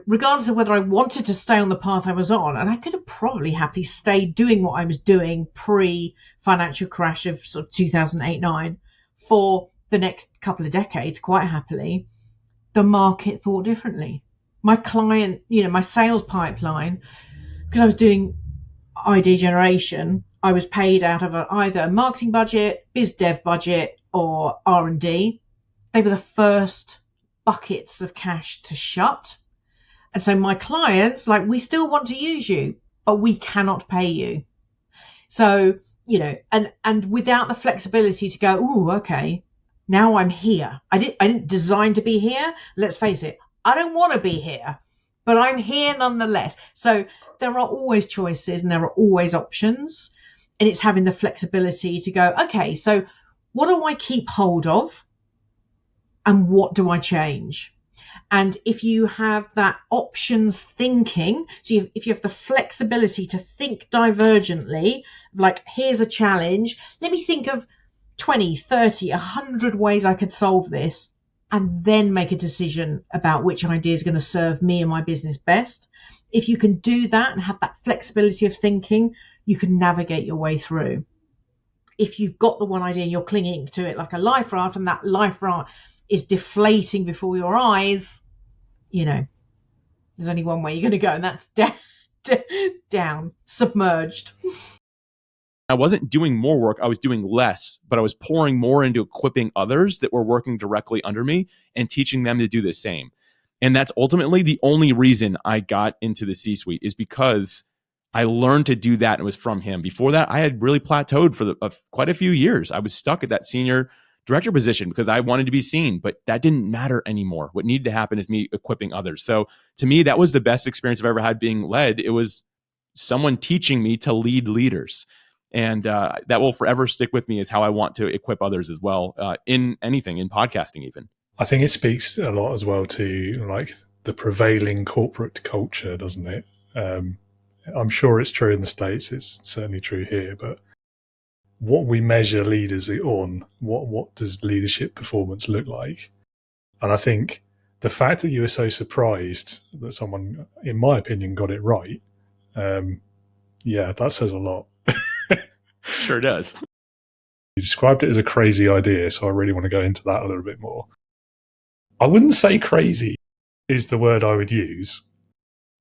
Regardless of whether I wanted to stay on the path I was on, and I could have probably happily stayed doing what I was doing pre-financial crash of sort of 2008-9 for the next couple of decades, quite happily, the market thought differently. My client, my sales pipeline, because I was doing ID generation, I was paid out of either a marketing budget, biz dev budget, or R&D. They were the first buckets of cash to shut. And so my clients, we still want to use you, but we cannot pay you. So, and without the flexibility to go, oh, okay, now I'm here. I didn't design to be here. Let's face it, I don't want to be here, but I'm here nonetheless. So there are always choices and there are always options. And it's having the flexibility to go, okay, so what do I keep hold of? And what do I change? And if you have that options thinking, so if you have the flexibility to think divergently, like, here's a challenge, let me think of 20, 30, 100 ways I could solve this, and then make a decision about which idea is going to serve me and my business best. If you can do that and have that flexibility of thinking, you can navigate your way through. If you've got the one idea and you're clinging to it like a life raft, and that life raft is deflating before your eyes, there's only one way you're going to go, and that's down, submerged. I wasn't doing more work, I was doing less, but I was pouring more into equipping others that were working directly under me and teaching them to do the same. And that's ultimately the only reason I got into the C-suite, is because I learned to do that, and it was from him. Before that, I had really plateaued for quite a few years. I was stuck at that senior director position because I wanted to be seen, but that didn't matter anymore. What needed to happen is me equipping others. So to me, that was the best experience I've ever had being led. It was someone teaching me to lead leaders. And that will forever stick with me, is how I want to equip others as well, in anything, in podcasting even. I think it speaks a lot as well to like the prevailing corporate culture, doesn't it? I'm sure it's true in the States. It's certainly true here. But what we measure leaders on, what does leadership performance look like? And I think the fact that you were so surprised that someone, in my opinion, got it right, that says a lot. Sure does. You described it as a crazy idea, so I really want to go into that a little bit more. I wouldn't say crazy is the word I would use,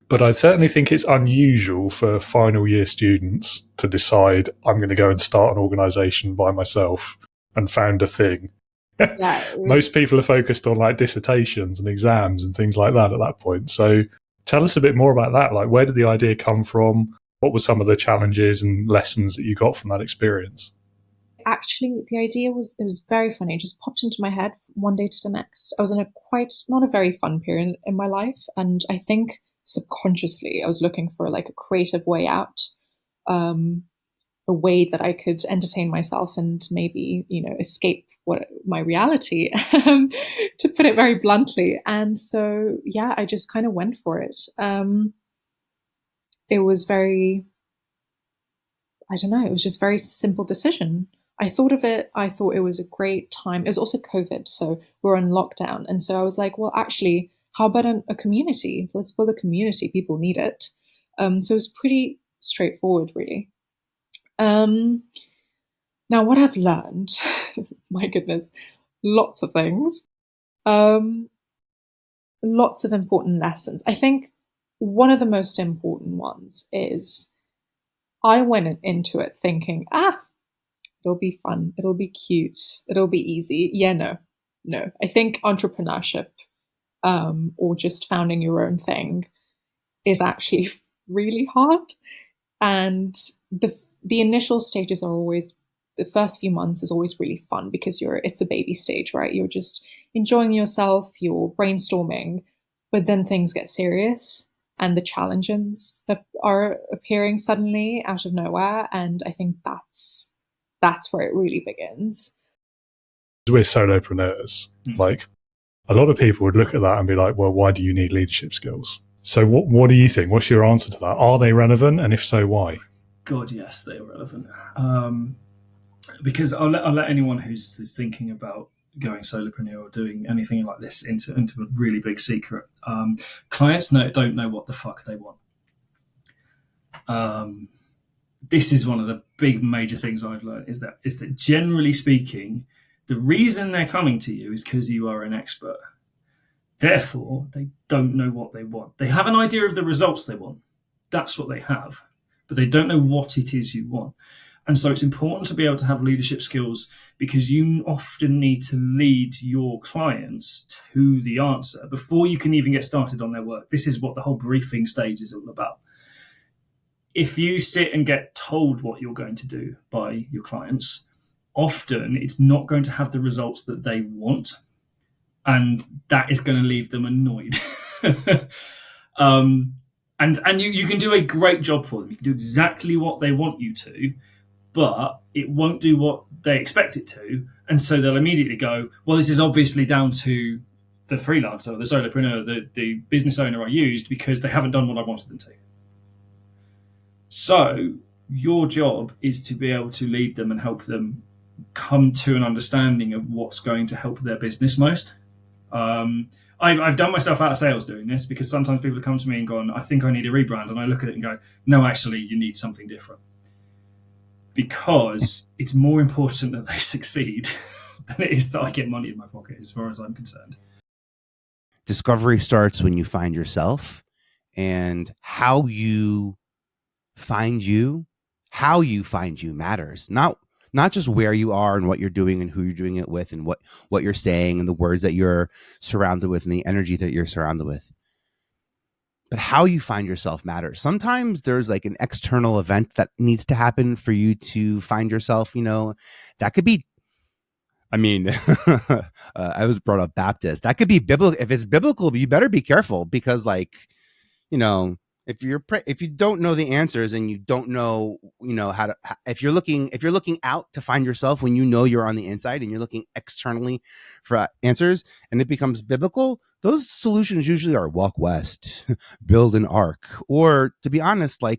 but I certainly think it's unusual for final year students to decide, I'm going to go and start an organization by myself and found a thing. Most people are focused on like dissertations and exams and things like that at that point. So tell us a bit more about that. Like, where did the idea come from? What were some of the challenges and lessons that you got from that experience? Actually, the idea was very funny. It just popped into my head one day to the next. I was in not a very fun period in my life. And I think subconsciously I was looking for like a creative way out, a way that I could entertain myself and maybe, escape my reality, to put it very bluntly. And so, I just kind of went for it. It was it was just a very simple decision. I thought of it. I thought it was a great time. It was also COVID, so we're on lockdown. And so I was like, well, actually, how about a community? Let's build a community. People need it. So it was pretty straightforward, really. Now, what I've learned, my goodness, lots of things, lots of important lessons. I think one of the most important ones is I went into it thinking, it'll be fun. It'll be cute. It'll be easy. Yeah, no. I think entrepreneurship, or just founding your own thing, is actually really hard. And the initial stages are always, the first few months is always really fun because it's a baby stage, right? You're just enjoying yourself, you're brainstorming, but then things get serious and the challenges are appearing suddenly out of nowhere. And I think that's where it really begins. We're solopreneurs. Like, a lot of people would look at that and be like, well, why do you need leadership skills? So what do you think? What's your answer to that? Are they relevant? And if so, why? God, yes, they're relevant. Because I'll let anyone who's thinking about going solopreneur or doing anything like this into a really big secret. Clients don't know what the fuck they want. This is one of the big major things I've learned is that generally speaking, the reason they're coming to you is because you are an expert. Therefore, they don't know what they want. They have an idea of the results they want. That's what they have. But they don't know what it is you want. And so it's important to be able to have leadership skills because you often need to lead your clients to the answer before you can even get started on their work. This is what the whole briefing stage is all about. If you sit and get told what you're going to do by your clients, often it's not going to have the results that they want. And that is going to leave them annoyed. And you can do a great job for them. You can do exactly what they want you to, but it won't do what they expect it to. And so they'll immediately go, well, this is obviously down to the freelancer, the solopreneur, the business owner I used because they haven't done what I wanted them to. So your job is to be able to lead them and help them come to an understanding of what's going to help their business most. I've done myself out of sales doing this because sometimes people come to me and go, I think I need a rebrand. And I look at it and go, no, actually, you need something different. Because it's more important that they succeed than it is that I get money in my pocket, as far as I'm concerned. Discovery starts when you find yourself, and how you find you matters. Not just where you are and what you're doing and who you're doing it with and what you're saying and the words that you're surrounded with and the energy that you're surrounded with. But how you find yourself matters. Sometimes there's like an external event that needs to happen for you to find yourself, that could be, I was brought up Baptist. That could be biblical. If it's biblical, you better be careful because if you don't know the answers and you don't know, how to, if you're looking out to find yourself when you're on the inside and you're looking externally for answers and it becomes biblical, those solutions usually are walk west, build an ark, or to be honest, I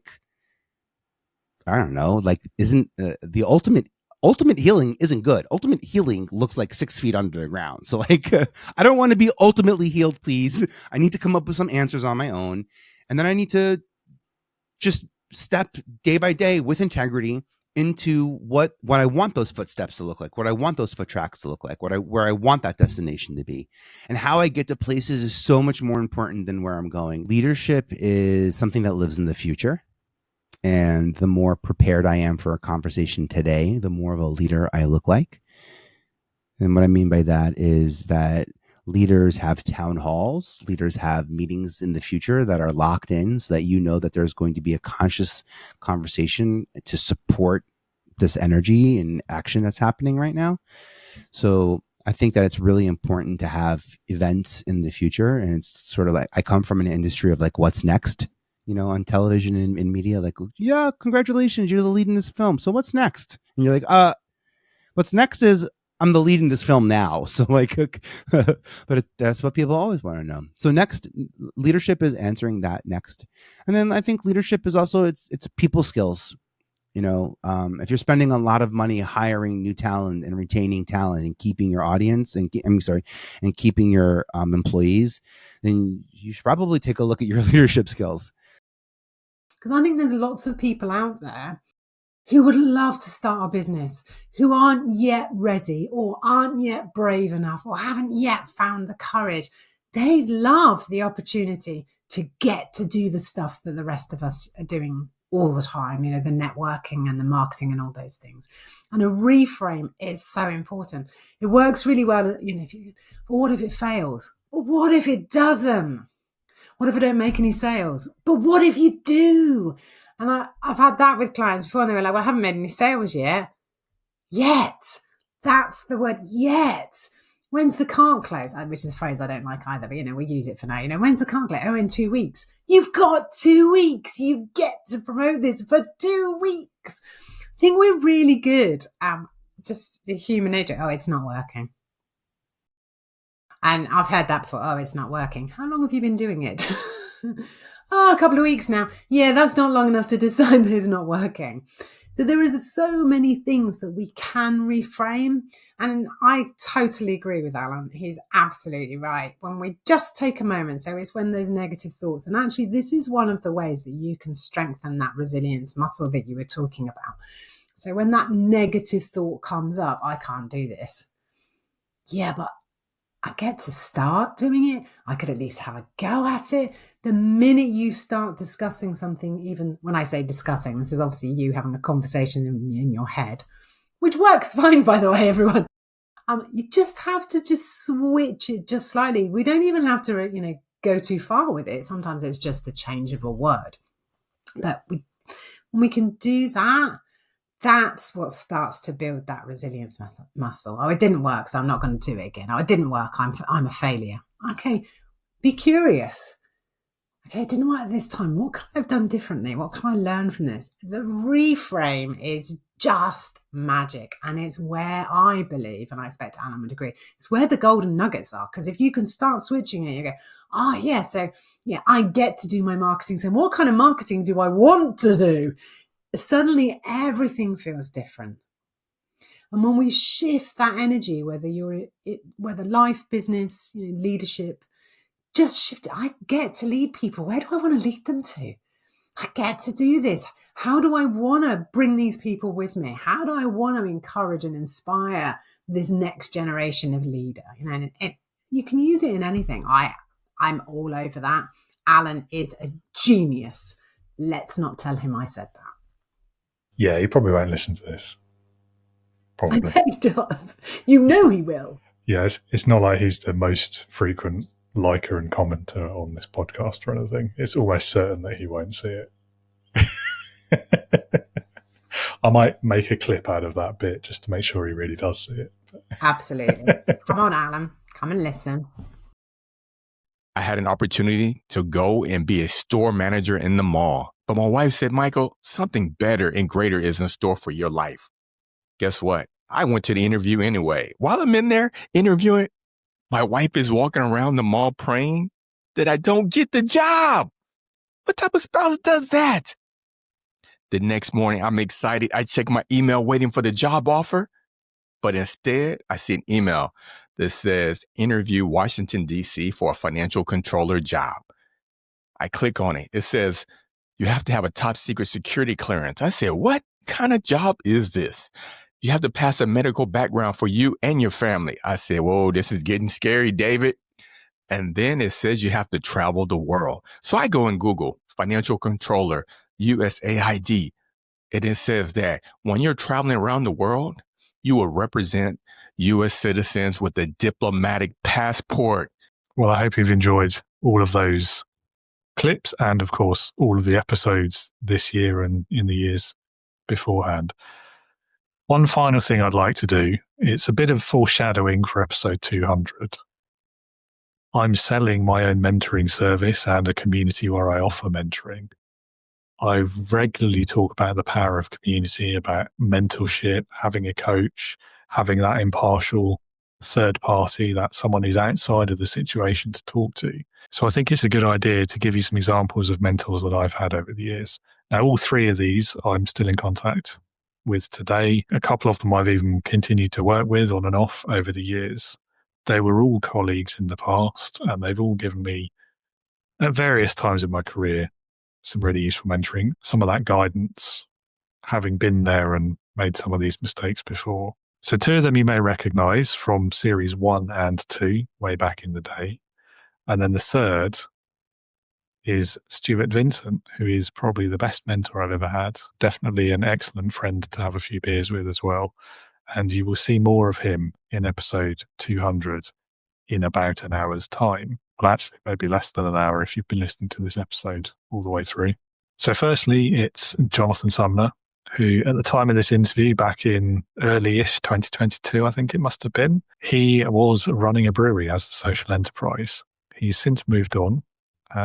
don't know, isn't the ultimate healing isn't good. Ultimate healing looks like 6 feet under the ground. So I don't want to be ultimately healed, please. I need to come up with some answers on my own. And then I need to just step day by day with integrity into what I want those footsteps to look like, what I want those foot tracks to look like, where I want that destination to be. And how I get to places is so much more important than where I'm going. Leadership is something that lives in the future. And the more prepared I am for a conversation today, the more of a leader I look like. And what I mean by that is that leaders have town halls, leaders have meetings in the future that are locked in so that that there's going to be a conscious conversation to support this energy and action that's happening right now. So I think that it's really important to have events in the future. And it's sort of like, I come from an industry of what's next, on television and in media, yeah, congratulations, you're the lead in this film. So what's next? And you're like, what's next is I'm the lead in this film now. So but that's what people always want to know. So next, leadership is answering that next. And then I think leadership is also, it's people skills. If you're spending a lot of money hiring new talent and retaining talent and keeping your audience and keeping your employees, then you should probably take a look at your leadership skills. Because I think there's lots of people out there who would love to start a business, who aren't yet ready or aren't yet brave enough or haven't yet found the courage. They love the opportunity to get to do the stuff that the rest of us are doing all the time, the networking and the marketing and all those things. And a reframe is so important. It works really well, but what if it fails? But what if it doesn't? What if I don't make any sales? But what if you do? And I've had that with clients before and they were like, well, I haven't made any sales yet. Yet. That's the word, yet. When's the can't close? Which is a phrase I don't like either, but we use it for now. When's the can't close? Oh, in 2 weeks. You've got 2 weeks. You get to promote this for 2 weeks. I think we're really good. Just the human nature. Oh, it's not working. And I've heard that before. Oh, it's not working. How long have you been doing it? A couple of weeks now. Yeah, that's not long enough to decide that it's not working. So there is so many things that we can reframe. And I totally agree with Alan. He's absolutely right. When we just take a moment, so it's when those negative thoughts, and actually this is one of the ways that you can strengthen that resilience muscle that you were talking about. So when that negative thought comes up, I can't do this. Yeah, but I get to start doing it. I could at least have a go at it. The minute you start discussing something, even when I say discussing, this is obviously you having a conversation in your head, which works fine, by the way, everyone. You just have to just switch it just slightly. We don't even have to, go too far with it. Sometimes it's just the change of a word. But when we can do that, that's what starts to build that resilience muscle. Oh, it didn't work, so I'm not going to do it again. Oh, it didn't work. I'm a failure. Okay, be curious. Okay, it didn't work this time. What could I have done differently? What can I learn from this? The reframe is just magic. And it's where I believe, and I expect Alan would agree, it's where the golden nuggets are. Because if you can start switching it, you go, oh yeah, so yeah, I get to do my marketing. So what kind of marketing do I want to do? Suddenly everything feels different. And when we shift that energy, whether life, business, leadership, just shift it. I get to lead people. Where do I want to lead them to? I get to do this. How do I want to bring these people with me? How do I want to encourage and inspire this next generation of leader? And you can use it in anything. I'm all over that. Alan is a genius. Let's not tell him I said that. Yeah, he probably won't listen to this. Probably. I bet he does. You know he will. Yeah, it's not like he's the most frequent liker and commenter on this podcast or anything. It's almost certain that he won't see it. I might make a clip out of that bit just to make sure he really does see it. Absolutely. Come on, Alan. Come and listen. I had an opportunity to go and be a store manager in the mall. But my wife said, Michael, something better and greater is in store for your life. Guess what? I went to the interview anyway. While I'm in there interviewing, my wife is walking around the mall praying that I don't get the job. What type of spouse does that? The next morning, I'm excited. I check my email waiting for the job offer. But instead, I see an email that says, interview Washington, D.C. for a financial controller job. I click on it. It says, you have to have a top secret security clearance. I said, what kind of job is this? You have to pass a medical background for you and your family. I said, whoa, this is getting scary, David. And then it says you have to travel the world. So I go and Google financial controller, USAID. And it says that when you're traveling around the world, you will represent U.S. citizens with a diplomatic passport. Well, I hope you've enjoyed all of those clips and, of course, all of the episodes this year and in the years beforehand. One final thing I'd like to do, it's a bit of foreshadowing for episode 200. I'm selling my own mentoring service and a community where I offer mentoring. I regularly talk about the power of community, about mentorship, having a coach, having that impartial third party, that someone who's outside of the situation to talk to. So I think it's a good idea to give you some examples of mentors that I've had over the years. Now, all three of these I'm still in contact with today. A couple of them I've even continued to work with on and off over the years. They were all colleagues in the past, and they've all given me, at various times in my career, some really useful mentoring, some of that guidance, having been there and made some of these mistakes before. So two of them you may recognize from series 1 and 2, way back in the day. And then the third is Stuart Vincent, who is probably the best mentor I've ever had. Definitely an excellent friend to have a few beers with as well. And you will see more of him in episode 200 in about an hour's time. Well, actually, maybe less than an hour if you've been listening to this episode all the way through. So firstly, it's Jonathan Sumner, who at the time of this interview, back in early-ish 2022, I think it must have been, he was running a brewery as a social enterprise. He's since moved on,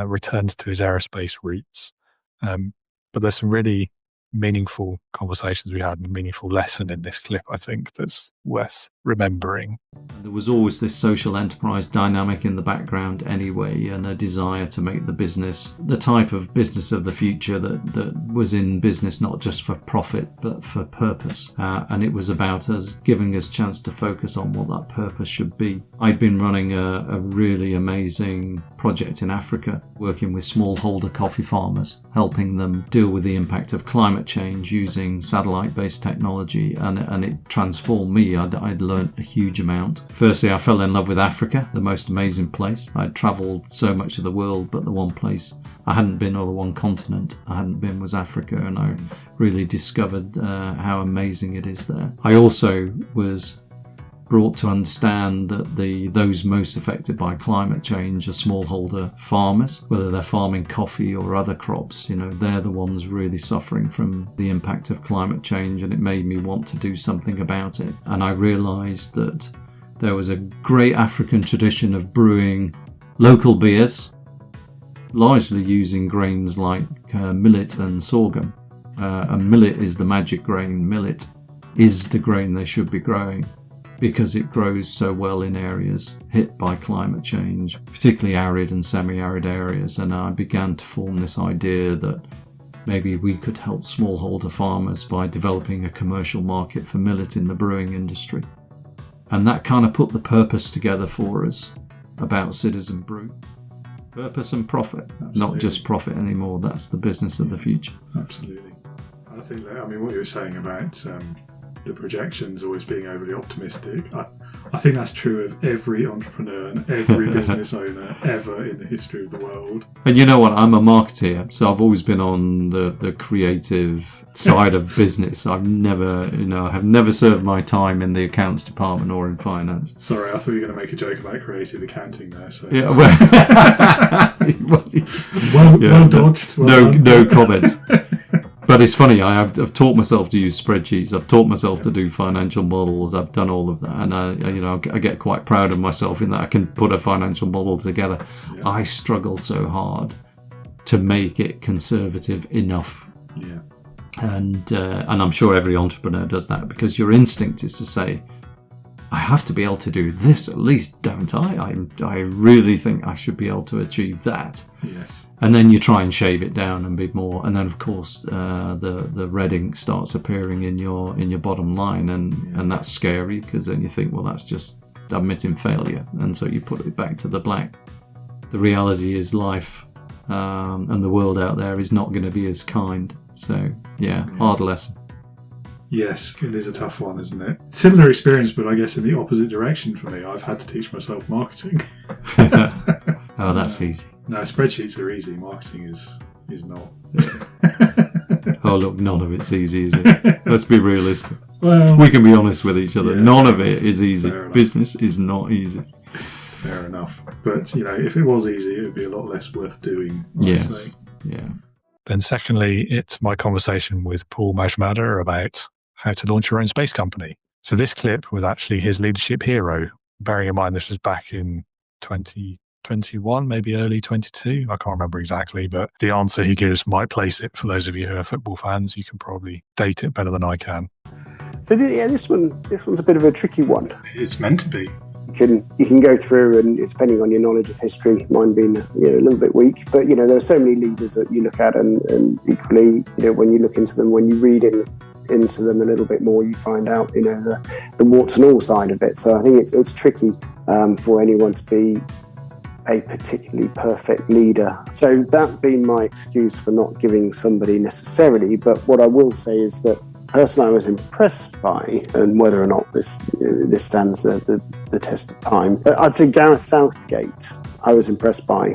returned to his aerospace roots. But there's some really meaningful conversations we had and a meaningful lesson in this clip, I think, that's worth remembering. There was always this social enterprise dynamic in the background anyway, and a desire to make the business the type of business of the future that was in business not just for profit but for purpose. And it was about us giving us a chance to focus on what that purpose should be. I'd been running a really amazing project in Africa, working with smallholder coffee farmers, helping them deal with the impact of climate change using satellite-based technology, and it transformed me. I'd learned a huge amount. Firstly, I fell in love with Africa, the most amazing place. I'd travelled so much of the world, but the one place I hadn't been, or the one continent I hadn't been, was Africa, and I really discovered how amazing it is there. I also was brought to understand that those most affected by climate change are smallholder farmers, whether they're farming coffee or other crops. They're the ones really suffering from the impact of climate change, and it made me want to do something about it. And I realised that there was a great African tradition of brewing local beers, largely using grains like millet and sorghum. and millet is the magic grain. Millet is the grain they should be growing because it grows so well in areas hit by climate change, particularly arid and semi-arid areas. And I began to form this idea that maybe we could help smallholder farmers by developing a commercial market for millet in the brewing industry. And that kind of put the purpose together for us about Citizen Brew. Purpose and profit, not just profit anymore. That's the business of the future. Absolutely. I think that, what you were saying about the projections always being overly optimistic, I think that's true of every entrepreneur and every business owner ever in the history of the world. And you know what? I'm a marketeer, so I've always been on the creative side of business. I've never served my time in the accounts department or in finance. Sorry, I thought you were going to make a joke about creative accounting there. So. Yeah, well dodged. No comment. But it's funny, I've taught myself to use spreadsheets. I've taught myself to do financial models. I've done all of that, and I get quite proud of myself in that I can put a financial model together. Yeah. I struggle so hard to make it conservative enough. Yeah. And I'm sure every entrepreneur does that, because your instinct is to say, I have to be able to do this at least, don't I? I really think I should be able to achieve that. Yes. And then you try and shave it down and be more. And then, of course, the red ink starts appearing in your bottom line, and that's scary, because then you think, well, that's just admitting failure, and so you put it back to the black. The reality is life, and the world out there is not going to be as kind. So, hard lesson. Yes, it is a tough one, isn't it? Similar experience, but I guess in the opposite direction for me. I've had to teach myself marketing. Oh, that's easy. No, spreadsheets are easy. Marketing is not. Oh, look, none of it's easy, is it? Let's be realistic. Well, we can be honest with each other. Yeah, none of it is easy. Fair enough. Business is not easy. Fair enough. But, if it was easy, it would be a lot less worth doing. Yes. Yeah. Then secondly, it's my conversation with Paul Majmada about how to launch your own space company. So this clip was actually his leadership hero, bearing in mind this was back in 2021, maybe early 22. I can't remember exactly, but the answer he gives might place it. For those of you who are football fans, you can probably date it better than I can. So this one's a bit of a tricky one. It's meant to be. You can go through, and it's depending on your knowledge of history, mine being a little bit weak, but there are so many leaders that you look at, and equally, when you look into them, when you read into them a little bit more, you find out the warts and all side of it. So I think it's tricky for anyone to be a particularly perfect leader. So that being my excuse for not giving somebody necessarily, but what I will say is that person I was impressed by, and whether or not this stands the test of time, but I'd say Gareth Southgate I was impressed by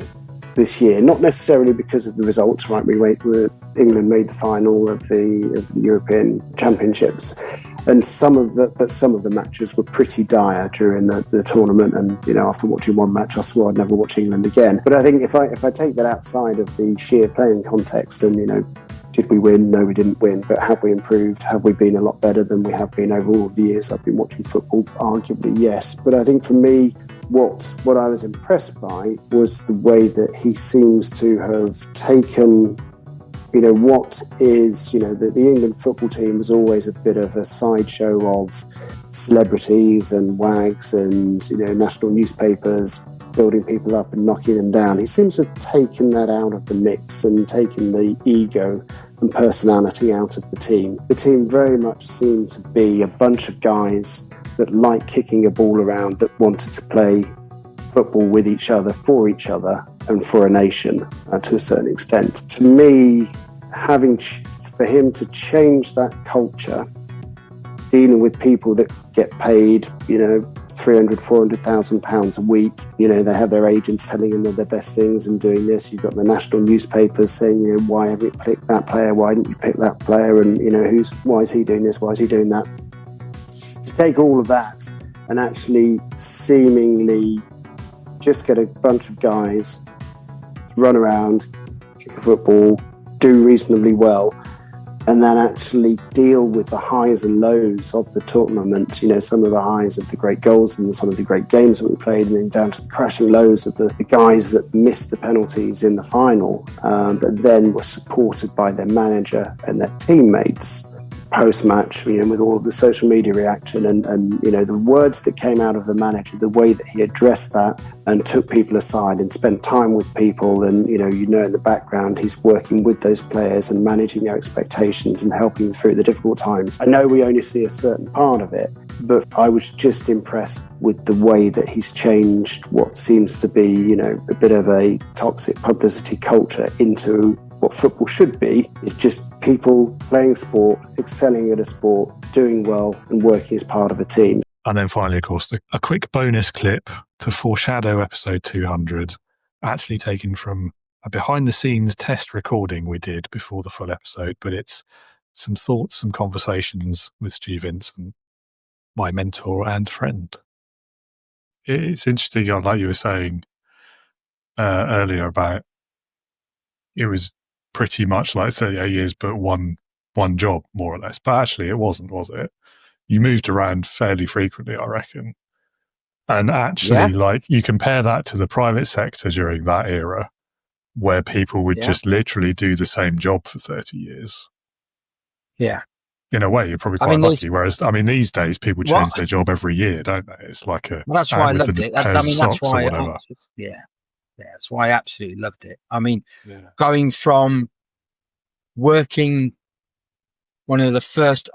this year, not necessarily because of the results. Right, England made the final of the European Championships, and some of the matches were pretty dire during the tournament. And after watching one match, I swore I'd never watch England again. But I think if I take that outside of the sheer playing context, and did we win? No, we didn't win. But have we improved? Have we been a lot better than we have been over all of the years I've been watching football? Arguably, yes. But I think for me, what I was impressed by was the way that he seems to have taken, what is, the England football team was always a bit of a sideshow of celebrities and wags and, national newspapers building people up and knocking them down. He seems to have taken that out of the mix and taken the ego and personality out of the team. The team very much seemed to be a bunch of guys that like kicking a ball around, that wanted to play football with each other, and for a nation to a certain extent. To me, for him to change that culture, dealing with people that get paid, £300,000-400,000 a week. They have their agents telling them they're the best things and doing this. You've got the national newspapers saying, why haven't you picked that player? Why didn't you pick that player? And, why is he doing this? Why is he doing that? To take all of that and actually seemingly just get a bunch of guys to run around, kick a football, do reasonably well, and then actually deal with the highs and lows of the tournament. Some of the highs of the great goals and some of the great games that we played, and then down to the crashing lows of the guys that missed the penalties in the final, but then were supported by their manager and their teammates post-match, with all of the social media reaction and the words that came out of the manager, the way that he addressed that and took people aside and spent time with people, and in the background he's working with those players and managing their expectations and helping them through the difficult times. I know we only see a certain part of it, but I was just impressed with the way that he's changed what seems to be a bit of a toxic publicity culture into what football should be, is just people playing sport, excelling at a sport, doing well and working as part of a team. And then finally, of course, a quick bonus clip to foreshadow episode 200, actually taken from a behind-the-scenes test recording we did before the full episode, but it's some thoughts, some conversations with Stu Vincent, my mentor and friend. It's interesting, like you were saying earlier about it was pretty much like 38 years, but one job, more or less. But actually it wasn't, was it? You moved around fairly frequently, I reckon. And actually, like, you compare that to the private sector during that era, where people would just literally do the same job for 30 years. Yeah. In a way, you're probably quite lucky. Whereas, these days, people change their job every year, don't they? It's like that's why I loved it. That's why that's why I absolutely loved it. Going from working one of the first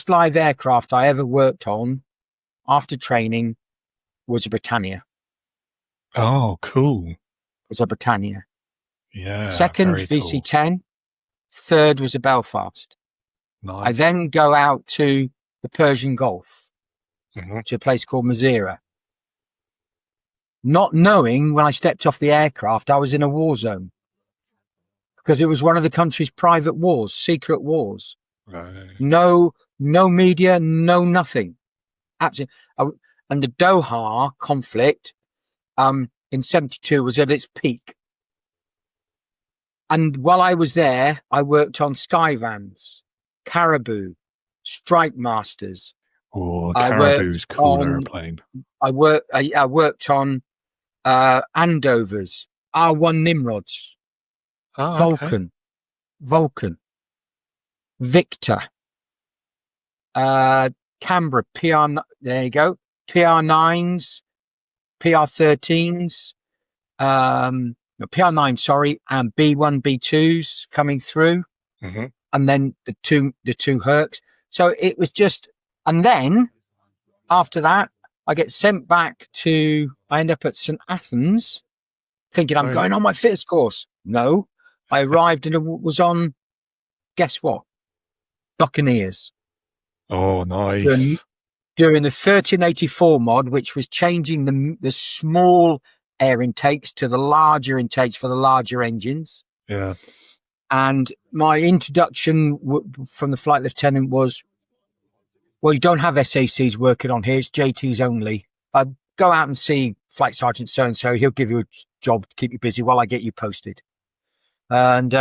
live aircraft I ever worked on after training was a Britannia. Oh, cool. It was a Britannia. Yeah. Second, VC-10. Cool. Third was a Belfast. Nice. I then go out to the Persian Gulf, to a place called Madeira. Not knowing when I stepped off the aircraft, I was in a war zone. Because it was one of the country's private wars, secret wars. Right. No media, no nothing. Absolutely. And the Doha conflict in 72 was at its peak. And while I was there, I worked on Skyvans, Caribou, Strike Masters. Oh, Caribou's cool airplane. I worked on Andovers, R1 Nimrods, Vulcan, Victor, Canberra, there you go, PR9s, PR13s, PR9, sorry, and B1, B2s coming through, and then the two Hercs. So it was just, and then after that, I get sent back I end up at St. Athens, thinking I'm going on my fitness course. No, I arrived and was on, guess what? Buccaneers. Oh, nice. During the 1384 mod, which was changing the small air intakes to the larger intakes for the larger engines. Yeah. And my introduction from the flight lieutenant was, well, you don't have SACs working on here. It's JTs only. Go out and see Flight Sergeant so-and-so. He'll give you a job to keep you busy while I get you posted. And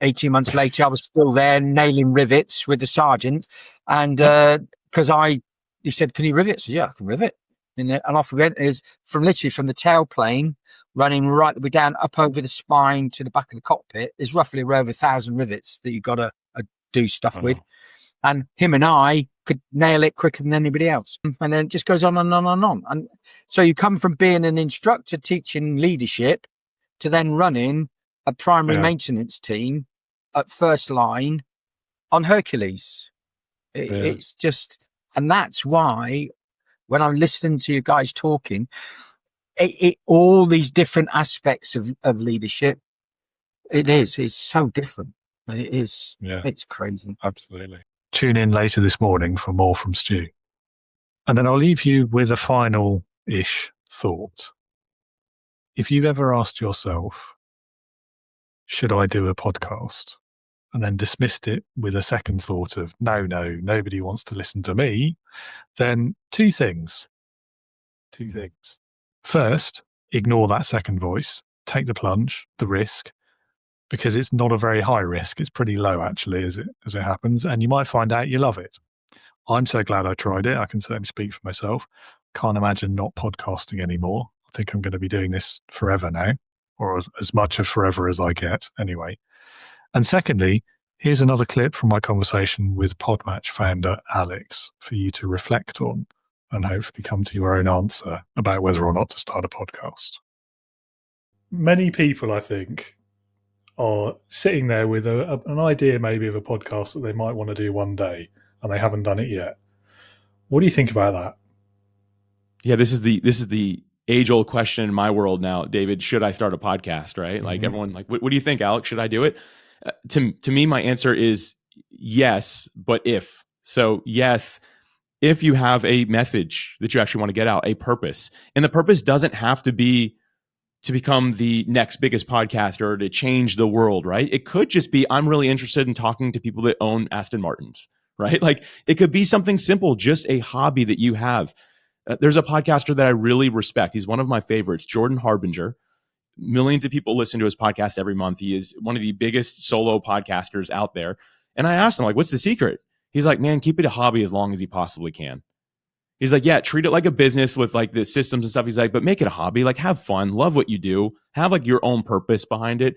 18 months later, I was still there nailing rivets with the sergeant. And because he said, can you rivet? I said, yeah, I can rivet. And off we went. Is from the tailplane running right the way down up over the spine to the back of the cockpit. There's roughly over 1,000 rivets that you got to do stuff with. And him and I could nail it quicker than anybody else. And then it just goes on and on and on. And so you come from being an instructor teaching leadership to then running a primary maintenance team at first line on Hercules. It's just, and that's why when I'm listening to you guys talking, all these different aspects of leadership, it's so different. It is. Yeah. It's crazy. Absolutely. Tune in later this morning for more from Stu. And then I'll leave you with a final-ish thought. If you've ever asked yourself, should I do a podcast? And then dismissed it with a second thought of, no, nobody wants to listen to me, then two things. First, ignore that second voice, take the plunge, the risk, because it's not a very high risk. It's pretty low, actually, as it happens. And you might find out you love it. I'm so glad I tried it. I can certainly speak for myself. Can't imagine not podcasting anymore. I think I'm going to be doing this forever now, or as much of forever as I get anyway. And secondly, here's another clip from my conversation with Podmatch founder Alex for you to reflect on and hopefully come to your own answer about whether or not to start a podcast. Many people, I think, are sitting there with an idea maybe of a podcast that they might want to do one day, and they haven't done it yet. What do you think about that? Yeah, this is the age-old question in my world now, David. Should I start a podcast? Right? Like everyone, like, what do you think, Alex? Should I do it? To me, my answer is yes, but if. So yes, if you have a message that you actually want to get out, a purpose, and the purpose doesn't have to be to become the next biggest podcaster or to change the world, right? It could just be, I'm really interested in talking to people that own Aston Martins, right? Like it could be something simple, just a hobby that you have. There's a podcaster that I really respect. He's one of my favorites, Jordan Harbinger. Millions of people listen to his podcast every month. He is one of the biggest solo podcasters out there. And I asked him, like, what's the secret? He's like, man, keep it a hobby as long as you possibly can. He's like, yeah, treat it like a business with like the systems and stuff. He's like, but make it a hobby, like have fun, love what you do, have like your own purpose behind it.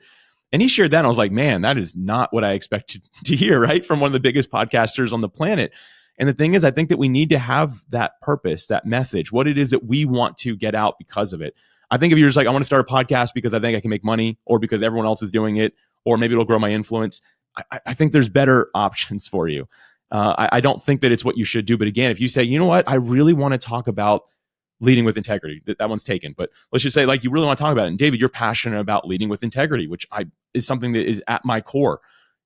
And he shared that. And I was like, man, that is not what I expected to hear, right? From one of the biggest podcasters on the planet. And the thing is, I think that we need to have that purpose, that message, what it is that we want to get out because of it. I think if you're just like, I want to start a podcast because I think I can make money, or because everyone else is doing it, or maybe it'll grow my influence, I think there's better options for you. I don't think that it's what you should do. But again, if you say, you know what, I really want to talk about leading with integrity, that one's taken. But let's just say like you really want to talk about it. And David, you're passionate about leading with integrity, which is something that is at my core.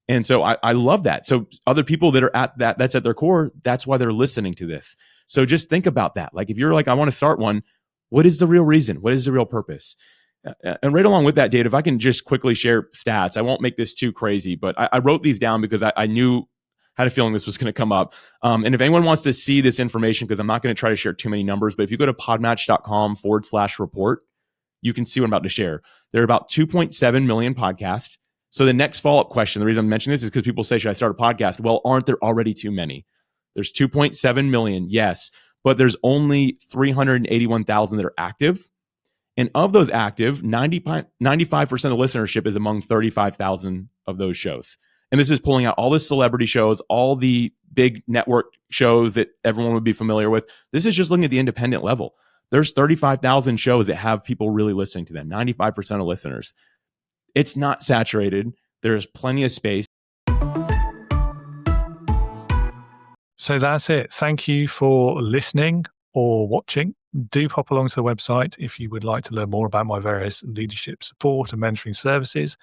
And so I love that. So other people that are at that's at their core, that's why they're listening to this. So just think about that. Like if you're like, I want to start one, what is the real reason? What is the real purpose? And right along with that, Dave, if I can just quickly share stats, I won't make this too crazy, but I wrote these down because I had a feeling this was going to come up. And if anyone wants to see this information, because I'm not going to try to share too many numbers, but if you go to podmatch.com/report, you can see what I'm about to share. There are about 2.7 million podcasts. So the next follow-up question, the reason I'm mentioning this is because people say, should I start a podcast? Well, aren't there already too many? There's 2.7 million, yes, but there's only 381,000 that are active. And of those active, 95% of the listenership is among 35,000 of those shows. And this is pulling out all the celebrity shows, all the big network shows that everyone would be familiar with. This is just looking at the independent level. There's 35,000 shows that have people really listening to them, 95% of listeners. It's not saturated. There's plenty of space. So that's it. Thank you for listening or watching. Do pop along to the website if you would like to learn more about my various leadership support and mentoring services,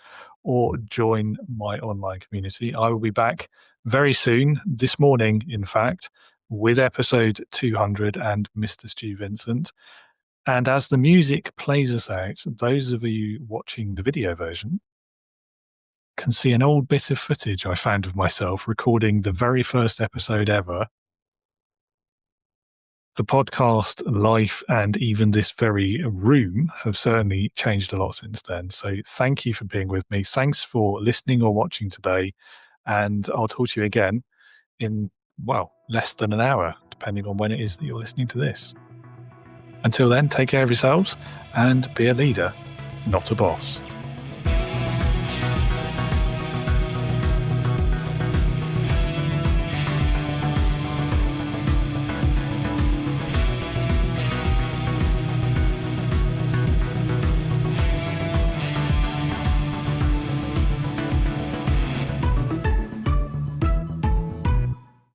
or join my online community. I will be back very soon, this morning, in fact, with episode 200 and Mr. Stu Vincent. And as the music plays us out, those of you watching the video version can see an old bit of footage I found of myself recording the very first episode ever. The podcast life and even this very room have certainly changed a lot since then. So thank you for being with me. Thanks for listening or watching today. And I'll talk to you again in, well, less than an hour, depending on when it is that you're listening to this. Until then, take care of yourselves and be a leader, not a boss.